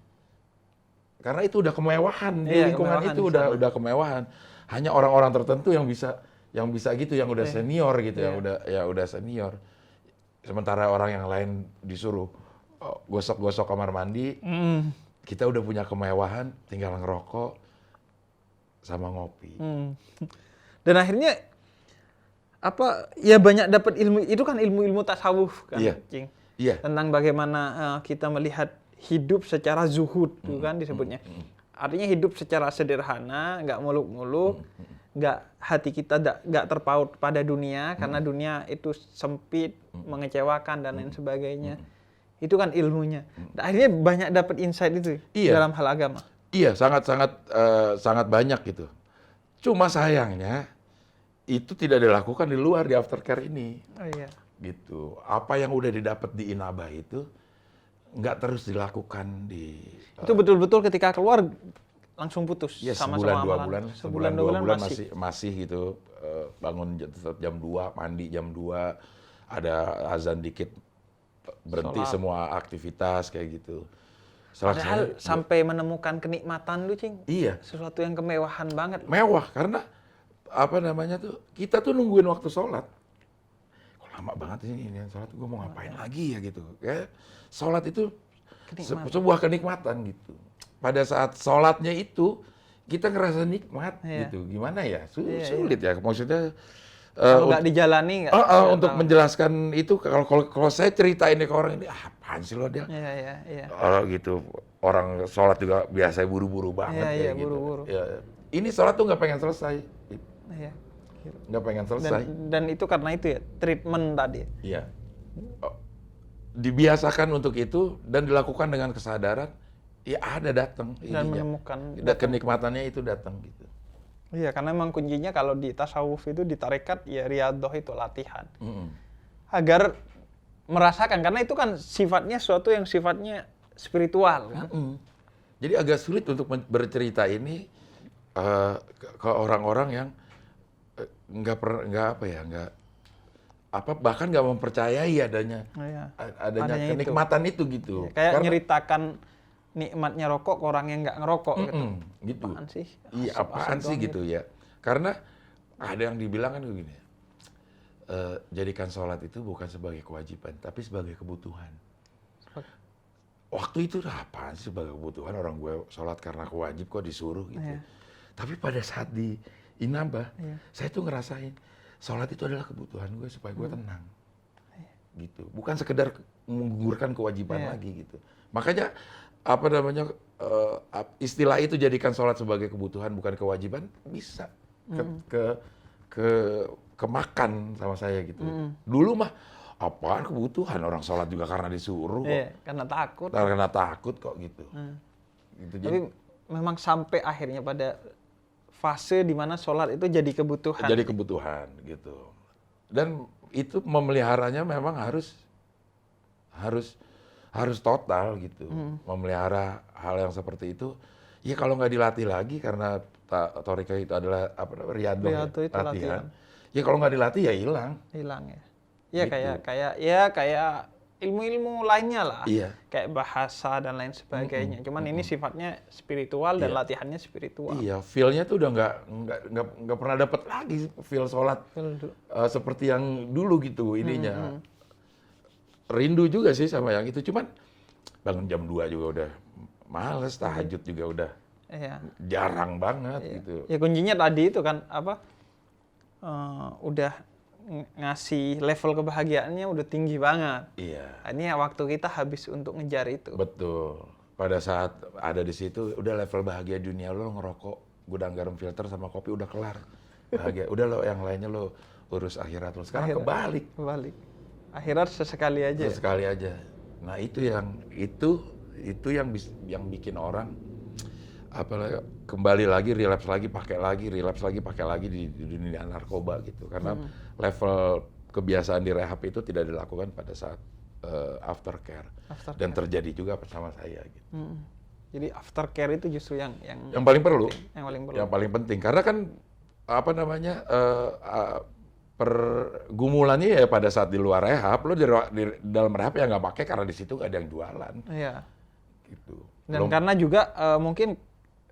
Karena itu udah kemewahan di Iya, lingkungan kemewahan itu di sana. udah kemewahan. Hanya orang-orang tertentu yang bisa gitu, yang udah senior gitu, yang udah senior. Sementara orang yang lain disuruh gosok-gosok kamar mandi, kita udah punya kemewahan, tinggal ngerokok sama ngopi. Dan akhirnya ya banyak dapat ilmu, itu kan ilmu-ilmu tasawuf kan, Iya. Cing. Iya. Tentang bagaimana kita melihat hidup secara zuhud tuh kan disebutnya. Artinya hidup secara sederhana, nggak muluk-muluk, nggak hati kita nggak terpaut pada dunia karena dunia itu sempit, mengecewakan dan lain sebagainya. Itu kan ilmunya. Dan akhirnya banyak dapat insight itu dalam hal agama. Iya, sangat banyak gitu. Cuma sayangnya itu tidak dilakukan di luar di aftercare ini. Oh iya. Gitu. Apa yang udah didapat di Inaba itu nggak terus dilakukan di Itu betul-betul ketika keluar langsung putus ya, sama sebulan, 2 amalan. bulan, sebulan 2 bulan masih gitu, bangun jam 2, mandi jam 2, ada azan dikit, berhenti Sholat. semua aktivitas kayak gitu. Padahal sampai menemukan kenikmatan lu, Cing. Iya, Sesuatu yang kemewahan banget. mewah karena kita tuh nungguin waktu sholat. Kok lama banget ini sholat, gue mau ngapain lagi ya gitu. Kayak sholat itu sebuah kenikmatan gitu. pada saat sholatnya itu kita ngerasa nikmat Iya. gitu. Gimana ya? Iya, Sulit ya. Maksudnya Kalau nggak dijalani nggak untuk tahu. menjelaskan itu kalau saya cerita ini ke orang ini apaan sih lo dia? Iya, iya, iya. Gitu. Orang sholat juga biasa buru-buru banget Iya, kayak iya, gitu. buru-buru. Ya, ini sholat tuh nggak pengen selesai. Iya. Nggak pengen Dan, selesai. dan itu karena itu ya, treatment tadi. Iya. Oh, dibiasakan untuk itu dan dilakukan dengan kesadaran, ya ada datang Dan ininya. menemukan. Kenikmatannya itu datang gitu. Iya, karena memang kuncinya kalau di tasawuf itu, di tarekat, ya riyadhah itu latihan. Agar merasakan, karena itu kan sifatnya suatu yang sifatnya spiritual. Kan? Jadi agak sulit untuk bercerita ini ke orang-orang yang bahkan nggak mempercayai adanya Iya. adanya Adanya kenikmatan itu gitu. Ya, kayak Karena- nyeritakan nikmatnya rokok ke orang yang nggak ngerokok gitu. gitu. Apaan sih? Iya, Asap-asap apaan sih doang gitu ya. Karena ada yang dibilang kan begini, jadikan sholat itu bukan sebagai kewajiban, tapi sebagai kebutuhan. Waktu itu apaan sih sebagai kebutuhan, orang gue sholat karena kewajib kok disuruh gitu. Iya. Tapi pada saat di Inaba, Iya. saya tuh ngerasain sholat itu adalah kebutuhan gue supaya gue tenang. Gitu. Bukan sekedar menggugurkan kewajiban Iya. lagi gitu. Makanya apa namanya istilah itu jadikan sholat sebagai kebutuhan bukan kewajiban bisa kemakan sama saya gitu. Dulu mah apaan kebutuhan, orang sholat juga karena disuruh kok. Iya, karena takut. Karena takut kok gitu. Gitu. Tapi memang sampai akhirnya pada fase di mana sholat itu jadi kebutuhan. Jadi kebutuhan gitu. Dan itu memeliharanya memang harus total gitu. Memelihara hal yang seperti itu. Ya kalau nggak dilatih lagi karena torika itu adalah riyadhah Riyadhah itu latihan. Ya kalau nggak dilatih ya hilang. Hilang ya. Ya Gitu. kayak ilmu-ilmu lainnya lah. Iya. Kayak bahasa dan lain sebagainya. Cuman ini sifatnya spiritual dan Iya. latihannya spiritual. Iya, feel-nya tuh udah nggak pernah dapat lagi feel sholat seperti yang dulu gitu ininya. Rindu juga sih sama yang itu, cuman bangun jam 2 juga udah males, tahajud juga udah Iya. jarang banget Iya. gitu. Ya kuncinya tadi itu kan udah ngasih level kebahagiaannya udah tinggi banget. Iya, Nah, ini waktu kita habis untuk ngejar itu. betul. Pada saat ada di situ, udah level bahagia dunia lo ngerokok, gudang garam filter sama kopi udah kelar. Bahagia, udah lo yang lainnya lo urus akhirat lo. Sekarang kebalik. Akhirat sesekali aja. Sekali aja. Nah itu yang bikin orang kembali lagi, relapse lagi, pakai lagi di dunia narkoba gitu. Karena level kebiasaan di rehab itu tidak dilakukan pada saat aftercare. Dan terjadi juga bersama saya gitu. Jadi aftercare itu justru yang paling perlu. yang Yang paling penting. Karena kan pergumulannya ya pada saat di luar rehab, lo di dalam rehab ya nggak pakai karena di situ nggak ada yang jualan. Iya. Gitu. Dan karena juga mungkin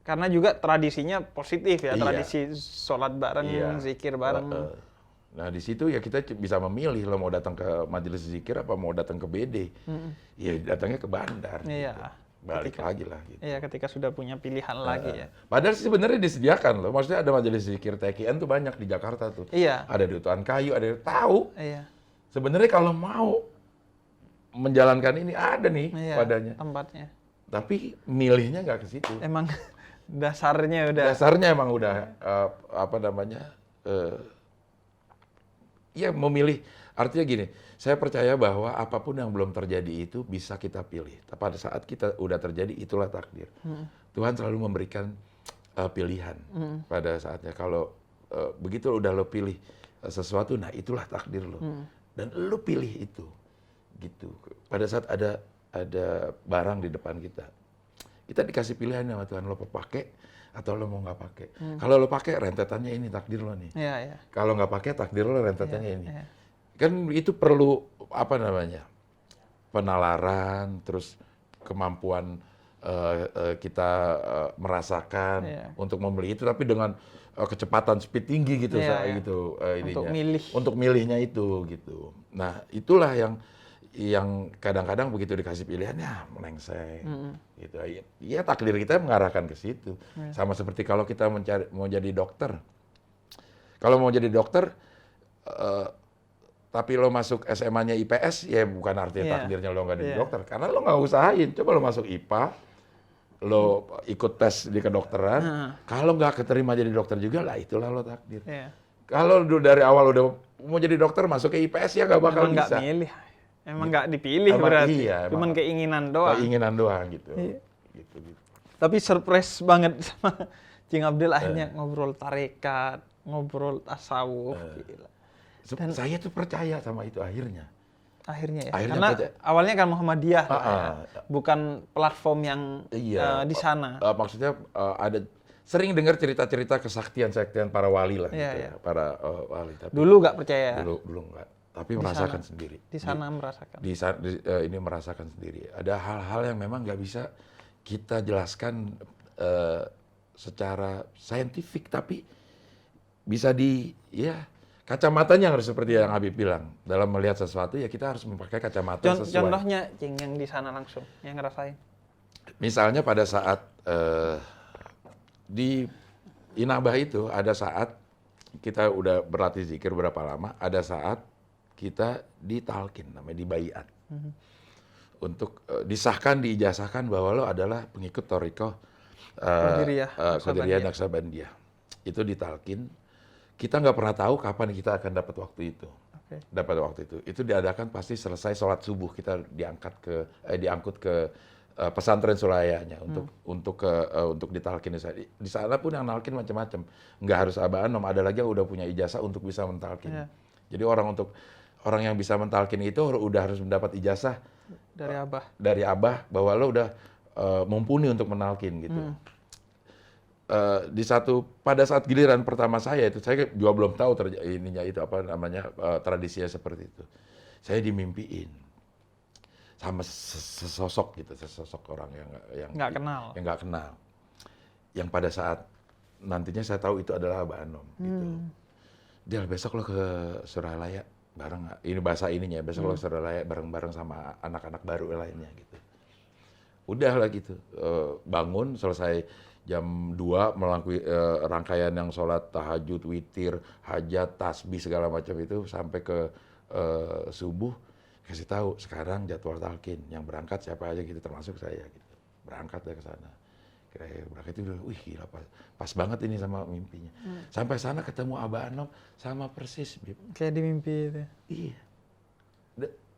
karena juga tradisinya positif ya, Iya. tradisi sholat bareng, zikir bareng. Nah di situ ya kita bisa memilih lo mau datang ke majelis zikir apa mau datang ke BD. Ya datangnya ke bandar. Iya. Gitu. Balik lagi lah gitu. Iya, ketika sudah punya pilihan lagi ya. Padahal sebenarnya disediakan loh. Maksudnya ada majelis zikir TKN tuh banyak di Jakarta tuh. Iya. Ada di Tuan Kayu, ada tahu. Iya. Sebenarnya kalau mau menjalankan ini ada nih Iya, padanya. tempatnya. Tapi milihnya nggak ke situ. Emang dasarnya udah. Dasarnya emang udah ya memilih. Artinya gini, saya percaya bahwa apapun yang belum terjadi itu bisa kita pilih. Pada saat kita udah terjadi, itulah takdir. Tuhan selalu memberikan pilihan pada saatnya. Kalau begitu udah lo pilih sesuatu, nah itulah takdir lo. Dan lo pilih itu. Gitu. Pada saat ada barang di depan kita, kita dikasih pilihan sama Tuhan, lo mau pakai atau lo mau nggak pakai. Kalau lo pakai, rentetannya ini takdir lo nih. Iya, iya. Kalau nggak pakai, takdir lo rentetannya ini. Iya. Kan itu perlu penalaran, terus kemampuan kita merasakan untuk membeli itu, tapi dengan kecepatan speed tinggi gitu, Iya, iya. gitu Untuk milih. untuk milihnya itu gitu. Nah itulah yang yang kadang-kadang begitu dikasih pilihan ya melengseng gitu. Ya takdir kita mengarahkan ke situ. Sama seperti kalau kita mau jadi dokter. Kalau mau jadi dokter tapi lo masuk SMA-nya IPS ya bukan artinya takdirnya lo nggak jadi dokter karena lo nggak usahain. Coba lo masuk IPA, lo ikut tes di kedokteran, kalau nggak keterima jadi dokter juga lah itulah lo takdir. Kalau dari awal udah mau jadi dokter masuk ke IPS ya nggak bakal Emang bisa. Nggak milih. Emang nggak dipilih berarti. Iya, Cuman keinginan doang. Keinginan doang gitu. Gitu. Tapi surprise banget sama Cing Abdel akhirnya ngobrol tarekat, ngobrol tasawuf. Gila. Dan saya tuh percaya sama itu akhirnya. Akhirnya ya. Akhirnya Karena percaya. awalnya kan Muhammadiyah, bukan platform yang di sana. Maksudnya ada sering dengar cerita-cerita kesaktian-saktian para wali lah, gitu, para wali. Tapi dulu nggak percaya. Dulu nggak. Tapi merasakan sendiri. Di sana merasakan. Ini merasakan sendiri. Ada hal-hal yang memang nggak bisa kita jelaskan secara saintifik, tapi bisa kacamatanya harus seperti yang Habib bilang. Dalam melihat sesuatu ya kita harus memakai kacamata sesuai. Contohnya Cing yang di sana langsung, yang ngerasain. Misalnya pada saat di Inabah itu ada saat kita udah berlatih zikir berapa lama, ada saat kita ditalkin, namanya dibaiat. Untuk disahkan, diijazahkan bahwa lo adalah pengikut Thariqah Qadiriyah Naqsabandiyah. Itu ditalkin. Kita nggak pernah tahu kapan kita akan dapat waktu itu. Dapat waktu itu. Itu diadakan pasti selesai sholat subuh kita diangkut ke pesantren Sulayanya untuk ditalkin. Di sana pun yang nalkin macam-macam. Nggak harus Abah Anom, ada lagi yang udah punya ijazah untuk bisa mentalkin. Jadi orang yang bisa mentalkin itu udah harus mendapat ijazah dari Abah bahwa lo udah mumpuni untuk menalkin gitu. Pada saat giliran pertama saya itu saya juga belum tahu tradisinya seperti itu. Saya dimimpiin sama sesosok orang yang nggak kenal. Yang pada saat nantinya saya tahu itu adalah Abah Anom gitu. Dia besok lo ke Suralaya bareng, ini bahasa ininya, besok lo ke Suralaya bareng-bareng sama anak-anak baru lainnya gitu. Udah lah gitu, bangun selesai jam 2 melalui rangkaian yang sholat tahajud, witir, hajat, tasbih segala macam itu sampai ke subuh, kasih tahu sekarang jadwal talkin, yang berangkat siapa aja gitu termasuk saya gitu. Berangkat ke sana. Berangkat itu wih gila pas banget ini sama mimpinya. Sampai sana ketemu Abah Anom sama persis, Bib. Kayak di mimpi itu. Iya.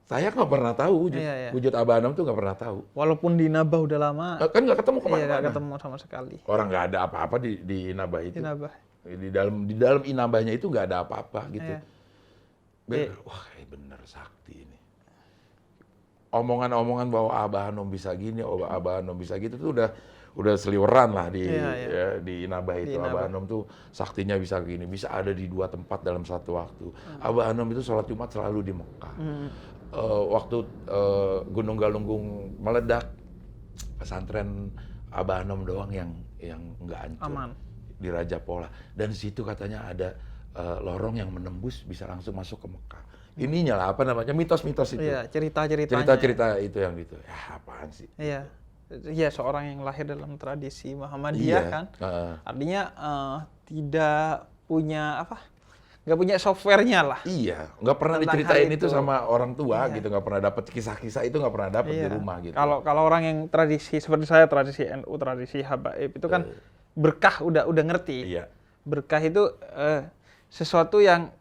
Saya nggak pernah tahu wujud Abah Anom tuh nggak pernah tahu. Walaupun di Inabah udah lama. Kan nggak ketemu kemana-mana. Iya, nggak ketemu sama sekali. Orang nggak ada apa-apa di Inabah itu. Di dalam Inabahnya itu nggak ada apa-apa gitu. Wah bener sakti ini. Omongan-omongan bahwa Abah Anom bisa gini, Abah Anom bisa gitu tuh udah seliweran lah di Inabah itu. Abah Anom tuh saktinya bisa gini, bisa ada di 2 tempat dalam satu waktu. Abah Anom itu sholat Jumat selalu di Mekah. Waktu Gunung Galunggung meledak, pesantren Abah Anom doang yang nggak hancur. Aman. Di Raja Pola. Dan di situ katanya ada lorong yang menembus bisa langsung masuk ke Mekah. Ininya lah mitos-mitos itu. Iya, cerita-ceritanya. Cerita-cerita itu yang gitu. Ya apaan sih? Iya. Iya, seorang yang lahir dalam tradisi Muhammadiyah kan. Artinya tidak punya nggak punya softwarenya lah. Iya, nggak pernah diceritain itu sama orang tua gitu, nggak pernah dapat kisah-kisah itu, nggak pernah dapat di rumah gitu. Kalau orang yang tradisi seperti saya, tradisi NU, tradisi Habaib itu kan berkah udah ngerti. Iya. Berkah itu sesuatu yang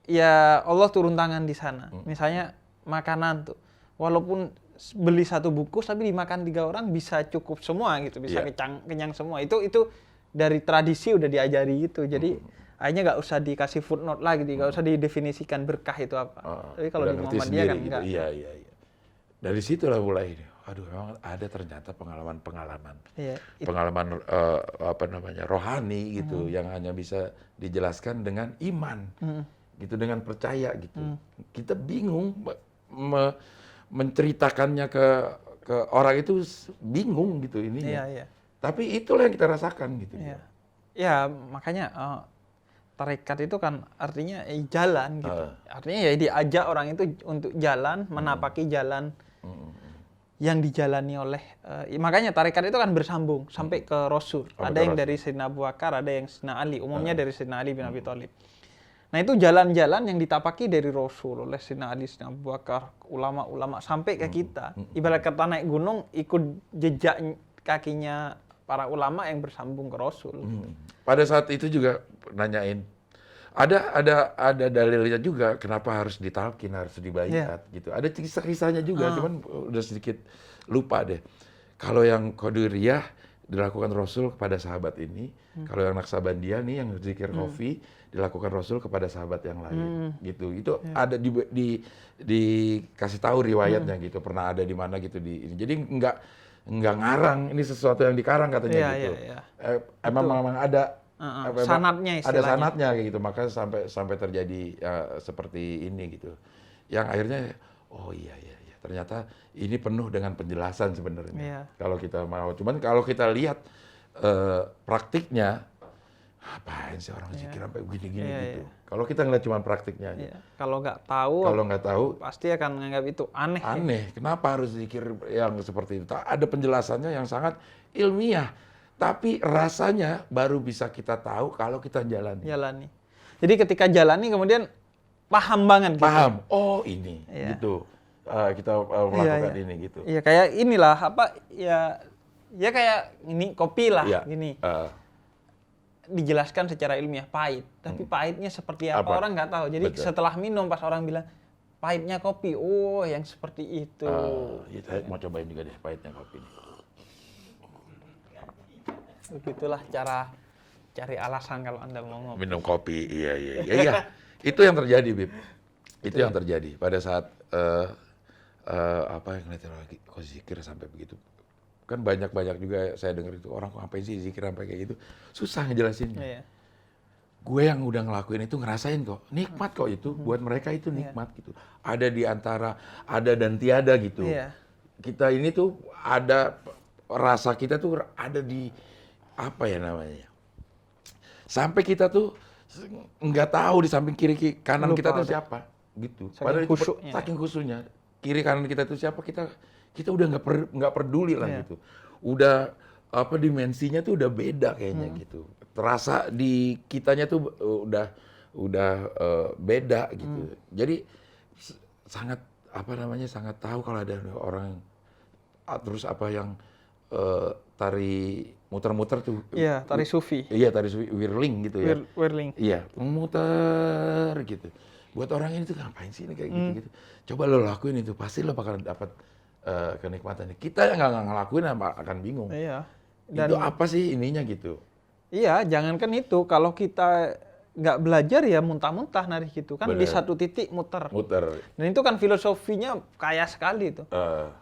ya Allah turun tangan di sana. Misalnya makanan tuh, walaupun beli 1 bungkus tapi dimakan 3 orang bisa cukup semua gitu, bisa kenyang semua. Itu dari tradisi udah diajari gitu. Jadi akhirnya nggak usah dikasih footnote lagi, nggak usah didefinisikan berkah itu apa. Tapi kalau di Muhammadiyah kan enggak. Iya. Dari situlah mulai. Aduh, memang ada ternyata pengalaman-pengalaman. Pengalaman rohani gitu yang hanya bisa dijelaskan dengan iman. Gitu, dengan percaya gitu. Kita bingung menceritakannya ke orang itu, bingung gitu ininya. Tapi itulah yang kita rasakan gitu. Ya makanya tarekat itu kan artinya jalan gitu. Artinya ya diajak orang itu untuk jalan, menapaki jalan yang dijalani oleh makanya tarekat itu kan bersambung sampai ke Rasul. Ada yang dari Sayyidina Abu Bakar, ada yang Sayyidina Ali, umumnya dari Sayyidina Ali bin Abi Thalib. Nah, itu jalan-jalan yang ditapaki dari Rasul oleh Sayyidina Ali, Sayyidina Abu Bakar, ulama-ulama sampai ke kita. Ibarat kata naik gunung ikut jejak kakinya para ulama yang bersambung ke Rasul. Pada saat itu juga nanyain, ada dalilnya juga kenapa harus ditalkin, harus dibaiat gitu. Ada kisah-kisahnya juga, cuman udah sedikit lupa deh. Kalau yang Qadiriyah dilakukan Rasul kepada sahabat ini, kalau yang Naksabandiyah nih yang zikir kofi dilakukan Rasul kepada sahabat yang lain gitu. Itu ada dikasih tahu riwayatnya gitu. Pernah ada di mana gitu di ini. Jadi enggak ngarang, ini sesuatu yang dikarang katanya gitu. Memang ada sanadnya istilahnya. Ada sanadnya kayak gitu, maka sampai terjadi seperti ini gitu. Yang akhirnya iya ternyata ini penuh dengan penjelasan sebenarnya. Kalau kita mau, cuman kalau kita lihat praktiknya, apain sih orang zikir sampai begini-gini gitu. Kalau kita ngeliat cuma praktiknya aja. Kalau nggak tahu pasti akan menganggap itu aneh. Aneh, kenapa harus zikir yang seperti itu? Ada penjelasannya yang sangat ilmiah. Tapi rasanya baru bisa kita tahu kalau kita jalani. Jadi ketika jalani kemudian paham banget gitu. Paham. Oh ini, gitu. Kita melakukan ini gitu. Iya kayak inilah ya kayak ini kopi lah gini. Dijelaskan secara ilmiah pahit, tapi pahitnya seperti apa orang nggak tahu. Jadi setelah minum pas orang bilang pahitnya kopi, yang seperti itu. Saya mau cobain juga deh pahitnya kopi ini. Begitulah cara cari alasan kalau Anda mau ngopi. Minum kopi, iya. Itu yang terjadi, Bib. Itu yang terjadi pada saat yang ngeliatin lagi, kok zikir sampai begitu. Kan banyak juga saya dengar itu orang kok ngapain sih zikir sampai kayak gitu. Susah ngejelasinnya. Gue yang udah ngelakuin itu ngerasain kok. Nikmat kok itu, buat mereka itu nikmat gitu. Ada di antara ada dan tiada gitu. Kita ini tuh ada rasa kita tuh ada di apa ya namanya? Sampai kita tuh nggak tahu di samping kiri kanan kita tuh siapa gitu. Padahal saking khusyuknya kiri kanan kita tuh siapa, kita udah nggak peduli lah gitu. Udah dimensinya tuh udah beda kayaknya gitu. Terasa di kitanya tuh udah beda gitu. Jadi sangat sangat tahu kalau ada orang terus yang tari muter-muter tuh. Iya, tari sufi. Iya, tari sufi, whirling gitu ya. Whirling. Iya, muter gitu. Buat orang ini tuh ngapain sih ini kayak gitu-gitu. Coba lo lakuin itu, pasti lo bakal dapat kenikmatannya. Kita yang nggak ngelakuin akan bingung. Iya. Itu apa sih ininya gitu. Iya, jangankan itu. Kalau kita nggak belajar ya muntah-muntah nari gitu. Kan di satu titik muter. Dan itu kan filosofinya kaya sekali itu.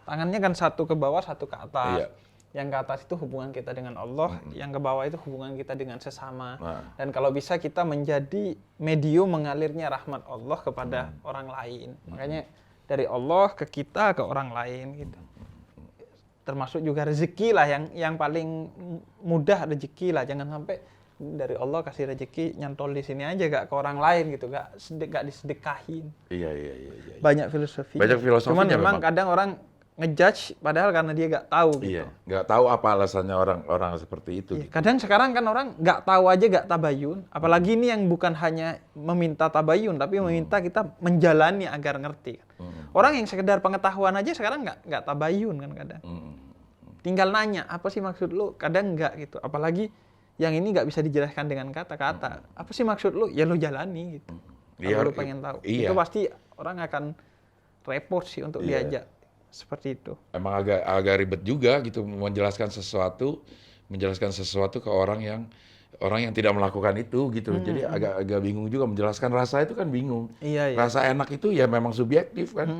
Tangannya kan satu ke bawah, satu ke atas. Iya. Yang ke atas itu hubungan kita dengan Allah, yang ke bawah itu hubungan kita dengan sesama. Dan kalau bisa kita menjadi medium mengalirnya rahmat Allah kepada orang lain. Makanya dari Allah ke kita, ke orang lain gitu. Termasuk juga rezeki lah yang paling mudah rezeki lah. Jangan sampai dari Allah kasih rezeki nyantol di sini aja, gak ke orang lain gitu, gak disedekahin. Iya. Banyak filosofi. Cuman memang kadang orang ngejudge padahal karena dia nggak tahu gitu. Iya, nggak tahu apa alasannya orang seperti itu. Iya, gitu. Kadang sekarang kan orang nggak tahu aja nggak tabayun, apalagi ini yang bukan hanya meminta tabayun, tapi meminta kita menjalani agar ngerti. Orang yang sekedar pengetahuan aja sekarang nggak tabayun kan kadang. Tinggal nanya apa sih maksud lu, kadang nggak gitu. Apalagi yang ini nggak bisa dijelaskan dengan kata-kata. Apa sih maksud lu? Ya lu jalani gitu. Kalau lu pengen tahu, itu pasti orang akan repot sih untuk diajak. Seperti itu. Emang agak ribet juga gitu menjelaskan sesuatu ke orang yang tidak melakukan itu gitu. Jadi agak bingung juga menjelaskan rasa itu kan bingung. Iya. Rasa enak itu ya memang subjektif kan.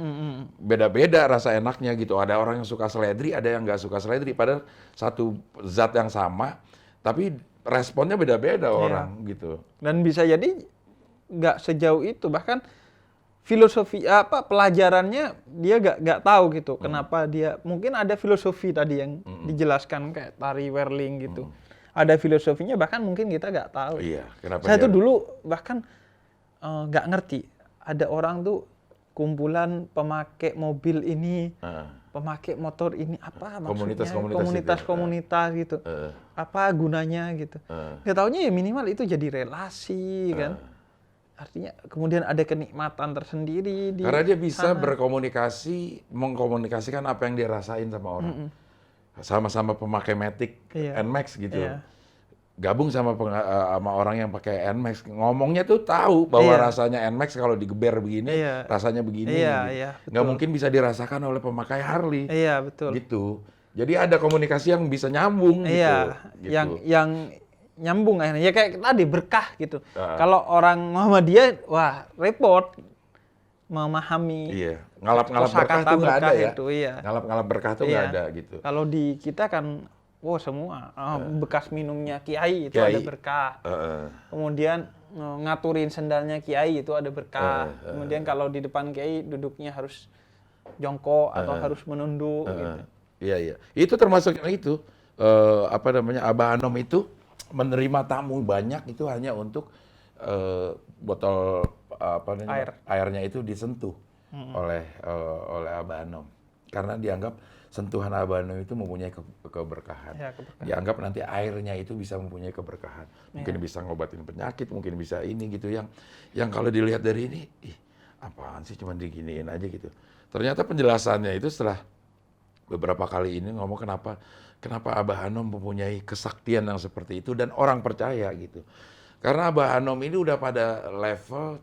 Beda-beda rasa enaknya gitu. Ada orang yang suka seledri, ada yang nggak suka seledri. Padahal satu zat yang sama, tapi responnya beda-beda orang gitu. Dan bisa jadi nggak sejauh itu, bahkan filosofi pelajarannya dia nggak tahu gitu. Kenapa dia mungkin ada filosofi tadi yang dijelaskan kayak tari whirling gitu. ada filosofinya, bahkan mungkin kita nggak tahu. Iya, kenapa Saya dia- tuh dulu bahkan nggak ngerti, ada orang tuh kumpulan pemakai mobil ini, pemakai motor ini, apa maksudnya? Komunitas-komunitas gitu. Apa gunanya gitu. Nggak taunya ya minimal itu jadi relasi kan. Artinya kemudian ada kenikmatan tersendiri di Karena dia bisa sana. berkomunikasi, mengkomunikasikan apa yang dia rasain sama orang. Sama-sama pemakai Matic, Iya. NMAX gitu. Iya. Gabung sama sama orang yang pakai NMAX, ngomongnya tuh tahu bahwa Iya. rasanya NMAX kalau digeber begini, Iya. rasanya begini. Iya, gitu. iya, Nggak betul. mungkin bisa dirasakan oleh pemakai Harley. Iya, betul. Gitu. Jadi ada komunikasi yang bisa nyambung Iya, gitu. yang nyambung akhirnya. Ya kayak tadi berkah gitu. Kalau orang Muhammadiyah, wah repot memahami Iya, ngalap-ngalap berkah kosakata tuh nggak ada berkah ya. itu, iya. Ngalap-ngalap berkah tuh nggak Iya. ada gitu. Kalau di kita kan, wow semua bekas minumnya kiai itu Kiai. ada berkah. Kemudian ngaturin sendalnya kiai itu ada berkah. Kemudian kalau di depan kiai duduknya harus jongkok atau harus menunduk gitu. Iya, iya. Itu termasuk yang itu apa namanya, Abah Anom itu menerima tamu banyak itu hanya untuk botol apa namanya, airnya itu disentuh oleh Abah Anom. Karena dianggap sentuhan Abah Anom itu mempunyai keberkahan. Ya, keberkahan. Dianggap nanti airnya itu bisa mempunyai keberkahan. Mungkin bisa ngobatin penyakit, mungkin bisa ini gitu, yang kalau dilihat dari ini, ih, apaan sih cuman diginiin aja gitu. Ternyata penjelasannya itu setelah beberapa kali ini ngomong kenapa Abah Anom mempunyai kesaktian yang seperti itu dan orang percaya gitu. Karena Abah Anom ini udah pada level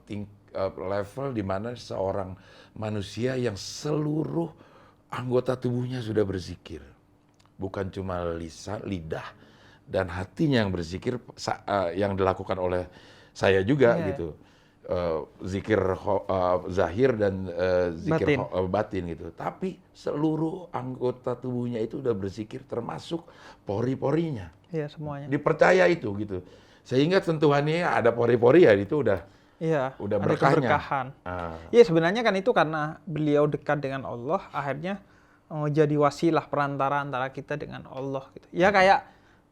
di mana seorang manusia yang seluruh anggota tubuhnya sudah berzikir. Bukan cuma lisan, lidah dan hatinya yang berzikir, yang dilakukan oleh saya juga gitu. Zikir zahir dan zikir batin gitu. Tapi seluruh anggota tubuhnya itu udah berzikir termasuk pori-porinya. Iya, semuanya. Dipercaya itu gitu. Sehingga sentuhannya ada pori-pori ya itu udah Ada berkahnya. keberkahan. Iya, sebenarnya kan itu karena beliau dekat dengan Allah, akhirnya jadi wasilah perantara antara kita dengan Allah gitu. Ya kayak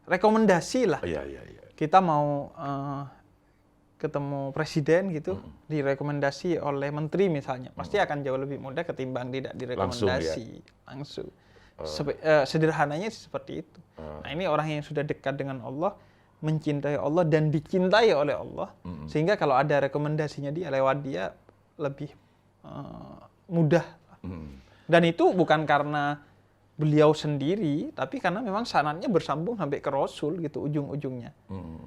rekomendasi lah. Iya. Kita mau ketemu presiden gitu, direkomendasi oleh menteri misalnya, pasti akan jauh lebih mudah ketimbang tidak direkomendasi langsung. Sederhananya seperti itu. Nah, ini orang yang sudah dekat dengan Allah, mencintai Allah dan dicintai oleh Allah, sehingga kalau ada rekomendasinya dia lewat dia lebih mudah. Dan itu bukan karena beliau sendiri, tapi karena memang sanadnya bersambung sampai ke Rasul gitu ujung-ujungnya.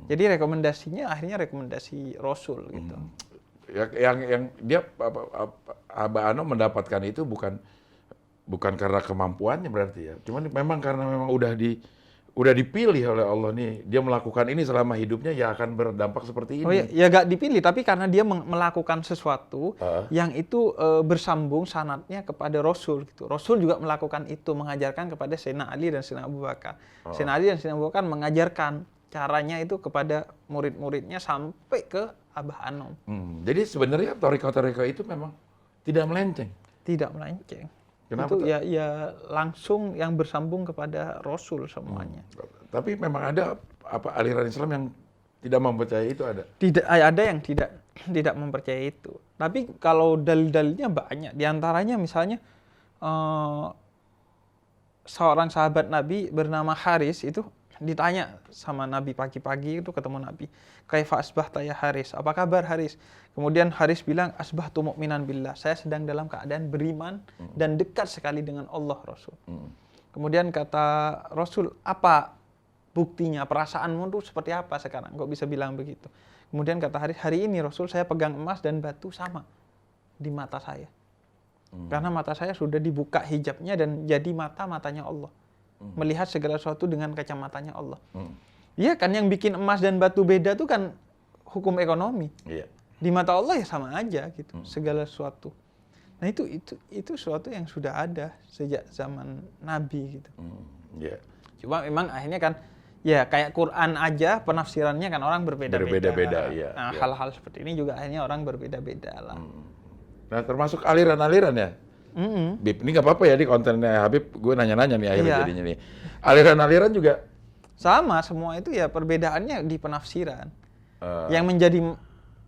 Jadi rekomendasinya akhirnya rekomendasi Rasul gitu. Yang dia Abah Anom mendapatkan itu bukan karena kemampuannya berarti ya. Cuman memang karena memang udah dipilih oleh Allah nih, dia melakukan ini selama hidupnya ya akan berdampak seperti ini. Oh ya gak dipilih, tapi karena dia melakukan sesuatu yang itu bersambung sanadnya kepada Rasul gitu. Rasul juga melakukan itu, mengajarkan kepada Sayyidina Ali dan Sayyidina Abu Bakar. Sayyidina Ali dan Sayyidina Abu Bakar mengajarkan caranya itu kepada murid-muridnya sampai ke Abah Anom. Jadi sebenarnya toriko-toriko itu memang tidak melenceng. Tidak melenceng. Kenapa itu ya langsung yang bersambung kepada Rasul semuanya. Tapi memang ada aliran Islam yang tidak mempercayai itu ada. Ada yang tidak mempercayai itu. Tapi kalau dalil-dalilnya banyak. Di antaranya misalnya seorang sahabat Nabi bernama Haris itu ditanya sama Nabi pagi-pagi itu ketemu Nabi, "Kaifa asbahta ya Haris? Apa kabar Haris?" Kemudian Haris bilang, "Asbahtu mu'minan billah." Saya sedang dalam keadaan beriman dan dekat sekali dengan Allah Rasul. Kemudian kata Rasul, "Apa buktinya? Perasaanmu tuh seperti apa sekarang? Kok bisa bilang begitu?" Kemudian kata Haris, "Hari ini Rasul saya pegang emas dan batu sama di mata saya." Karena mata saya sudah dibuka hijabnya dan jadi matanya Allah. Melihat segala sesuatu dengan kacamatanya Allah. Iya kan, yang bikin emas dan batu beda tuh kan hukum ekonomi. Iya. Di mata Allah ya sama aja gitu, segala sesuatu. Nah itu sesuatu yang sudah ada sejak zaman Nabi gitu. Cuma memang akhirnya kan ya kayak Quran aja penafsirannya kan orang berbeda-beda. Ya. Nah hal-hal seperti ini juga akhirnya orang berbeda-beda lah. Nah termasuk aliran-aliran ya. Bib, ini nggak apa-apa ya di kontennya Habib, gue nanya-nanya nih akhirnya jadinya nih. Aliran-aliran juga Sama, semua itu ya perbedaannya di penafsiran. Eh, Yang menjadi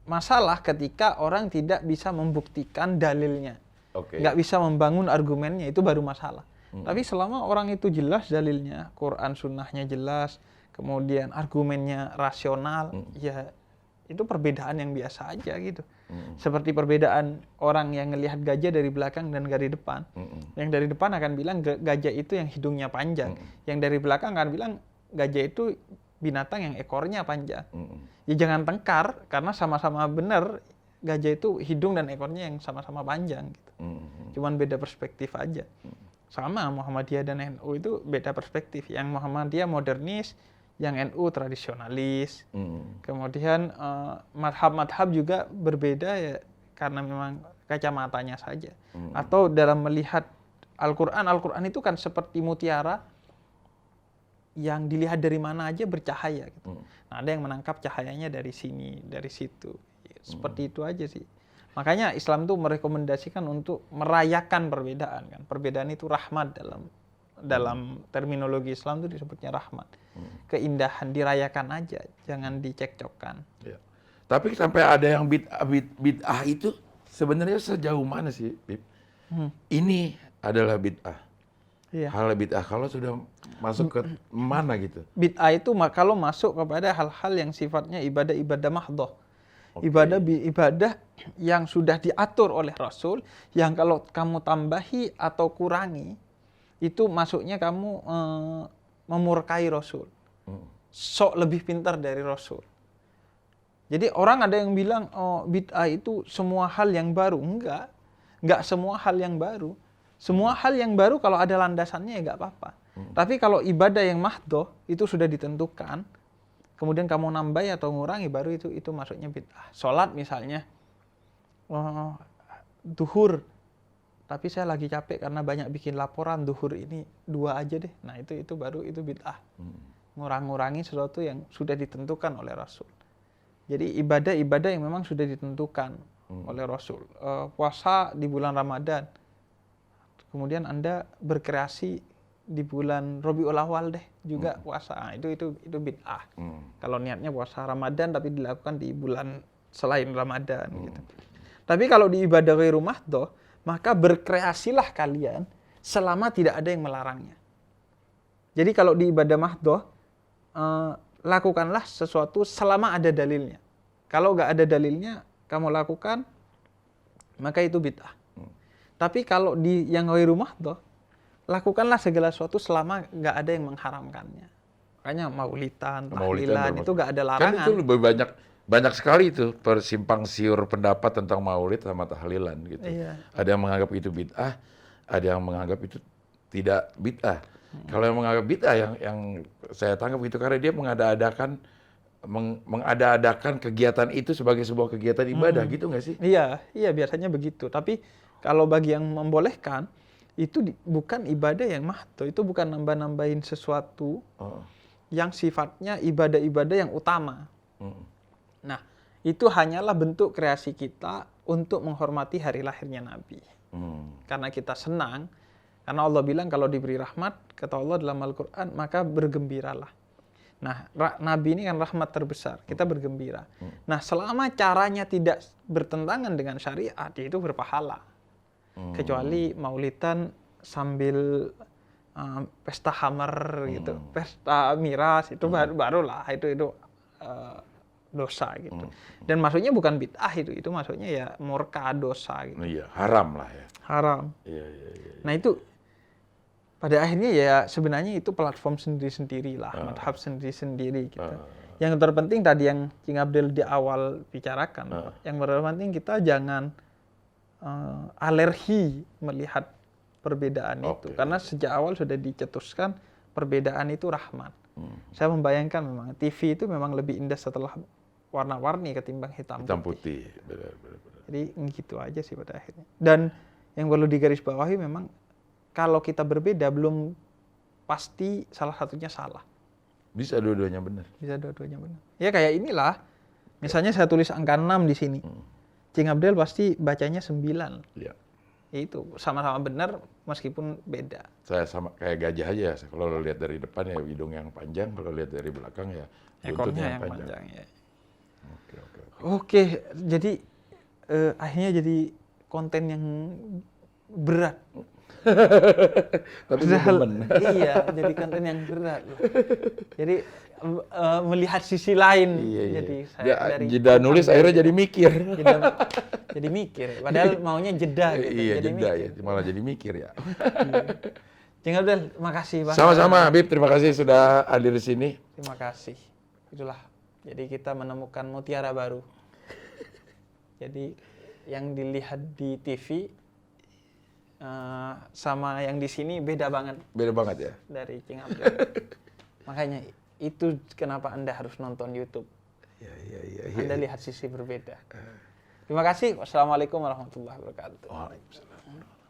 masalah ketika orang tidak bisa membuktikan dalilnya. Oke. Nggak bisa membangun argumennya, itu baru masalah. Tapi selama orang itu jelas dalilnya, Quran sunnahnya jelas, kemudian argumennya rasional, ya itu perbedaan yang biasa aja gitu. Seperti perbedaan orang yang ngelihat gajah dari belakang dan dari depan. Yang dari depan akan bilang gajah itu yang hidungnya panjang. Yang dari belakang akan bilang gajah itu binatang yang ekornya panjang. Ya jangan tengkar, karena sama-sama benar gajah itu hidung dan ekornya yang sama-sama panjang gitu. Cuman beda perspektif aja. Sama Muhammadiyah dan NU itu beda perspektif. Yang Muhammadiyah modernis, yang NU tradisionalis. Kemudian madhab-madhab juga berbeda ya karena memang kacamatanya saja. Atau dalam melihat Al-Quran, Al-Quran itu kan seperti mutiara yang dilihat dari mana aja bercahaya gitu. Nah, ada yang menangkap cahayanya dari sini, dari situ. Seperti itu aja sih. Makanya Islam tuh merekomendasikan untuk merayakan perbedaan kan. Perbedaan itu rahmat dalam terminologi Islam itu disebutnya rahmat. Keindahan dirayakan aja, jangan dicekcokkan. Ya. Tapi sampai ada yang bid'ah itu sebenarnya sejauh mana sih, Bib? Ini adalah bid'ah. Iya. Hal bid'ah kalau sudah masuk ke mana gitu? Bid'ah itu kalau masuk kepada hal-hal yang sifatnya ibadah-ibadah mahdhah. Oke. Ibadah yang sudah diatur oleh Rasul, yang kalau kamu tambahi atau kurangi, itu masuknya kamu memurkai Rasul. Sok lebih pintar dari Rasul. Jadi orang ada yang bilang, oh bid'ah itu semua hal yang baru. Enggak semua hal yang baru. Semua hal yang baru kalau ada landasannya ya enggak apa-apa. Tapi kalau ibadah yang mahdhah itu sudah ditentukan, kemudian kamu nambahi atau ngurangi, baru itu masuknya bid'ah. Sholat misalnya, duhur, tapi saya lagi capek karena banyak bikin laporan, duhur ini 2 aja deh. Nah itu baru itu bid'ah. Ngurang-ngurangi sesuatu yang sudah ditentukan oleh Rasul. Jadi ibadah-ibadah yang memang sudah ditentukan oleh Rasul. Puasa di bulan Ramadan, kemudian Anda berkreasi di bulan Rabiul Awal deh juga puasa. Nah, itu bid'ah. Kalau niatnya puasa Ramadan tapi dilakukan di bulan selain Ramadan gitu. Tapi kalau di ibadah ghairu mahdhah, maka berkreasilah kalian selama tidak ada yang melarangnya. Jadi kalau di ibadah mahdhah, lakukanlah sesuatu selama ada dalilnya. Kalau nggak ada dalilnya, kamu lakukan, maka itu bid'ah. Tapi kalau di yang ghairu mahdhah, lakukanlah segala sesuatu selama nggak ada yang mengharamkannya. Makanya maulidan, tahlilan itu nggak ada larangan. Kan itu lebih banyak sekali itu persimpang siur pendapat tentang maulid sama tahlilan gitu. Iya. Ada yang menganggap itu bid'ah, ada yang menganggap itu tidak bid'ah. Kalau yang menganggap bid'ah yang saya tangkap itu karena dia mengada-adakan kegiatan itu sebagai sebuah kegiatan ibadah gitu nggak sih? Iya biasanya begitu. Tapi kalau bagi yang membolehkan, itu bukan ibadah yang mahdhah, itu bukan nambah-nambahin sesuatu yang sifatnya ibadah-ibadah yang utama. Nah, itu hanyalah bentuk kreasi kita untuk menghormati hari lahirnya Nabi. Karena kita senang, karena Allah bilang kalau diberi rahmat, kata Allah dalam Al-Quran, maka bergembiralah. Nah, Nabi ini kan rahmat terbesar, kita bergembira. Nah, selama caranya tidak bertentangan dengan syariat, itu berpahala. Kecuali maulidan sambil pesta hammer gitu, pesta miras, itu barulah itu dosa gitu. Dan maksudnya bukan bid'ah itu maksudnya ya murka, dosa gitu. Iya, haram lah ya. Haram. Iya. Nah itu pada akhirnya ya sebenarnya itu platform sendiri-sendiri lah, madhab sendiri-sendiri gitu. Yang terpenting tadi yang Cing Abdel di awal bicarakan, yang terpenting kita jangan alergi melihat perbedaan itu, karena sejak awal sudah dicetuskan perbedaan itu rahmat. Saya membayangkan memang TV itu memang lebih indah setelah warna-warni ketimbang hitam putih. Benar. Jadi gitu aja sih pada akhirnya. Dan yang perlu digarisbawahi memang kalau kita berbeda belum pasti salah satunya salah. Bisa dua-duanya benar. Ya kayak inilah, misalnya saya tulis angka 6 di sini. Cing Abdel pasti bacanya 9. Iya. itu sama-sama benar meskipun beda. Saya sama kayak gajah aja. Kalau lo lihat dari depan ya hidung yang panjang, kalau lihat dari belakang ya buntutnya Ekornya yang yang panjang. panjang ya. Oke, oke, oke. Oke, jadi akhirnya jadi konten yang berat. Tapi Padahal, demen. iya, jadi konten yang berat loh. Jadi melihat sisi lain. Iya, iya. Jadi saya dari Jeda nulis akhirnya jadi mikir. jadi mikir. Padahal maunya jeda gitu. Iya, jadi jeda mikir. ya. Malah jadi mikir ya. Cing Abdel, makasih banget. Sama-sama Habib, terima kasih sudah hadir di sini. Terima kasih. Itulah. Jadi kita menemukan mutiara baru. Jadi yang dilihat di TV sama yang di sini beda banget Beda banget ya. dari Cing Abdel. Makanya itu kenapa Anda harus nonton YouTube. Iya. Anda lihat sisi berbeda. Terima kasih. Wassalamualaikum warahmatullahi wabarakatuh. Waalaikumsalam.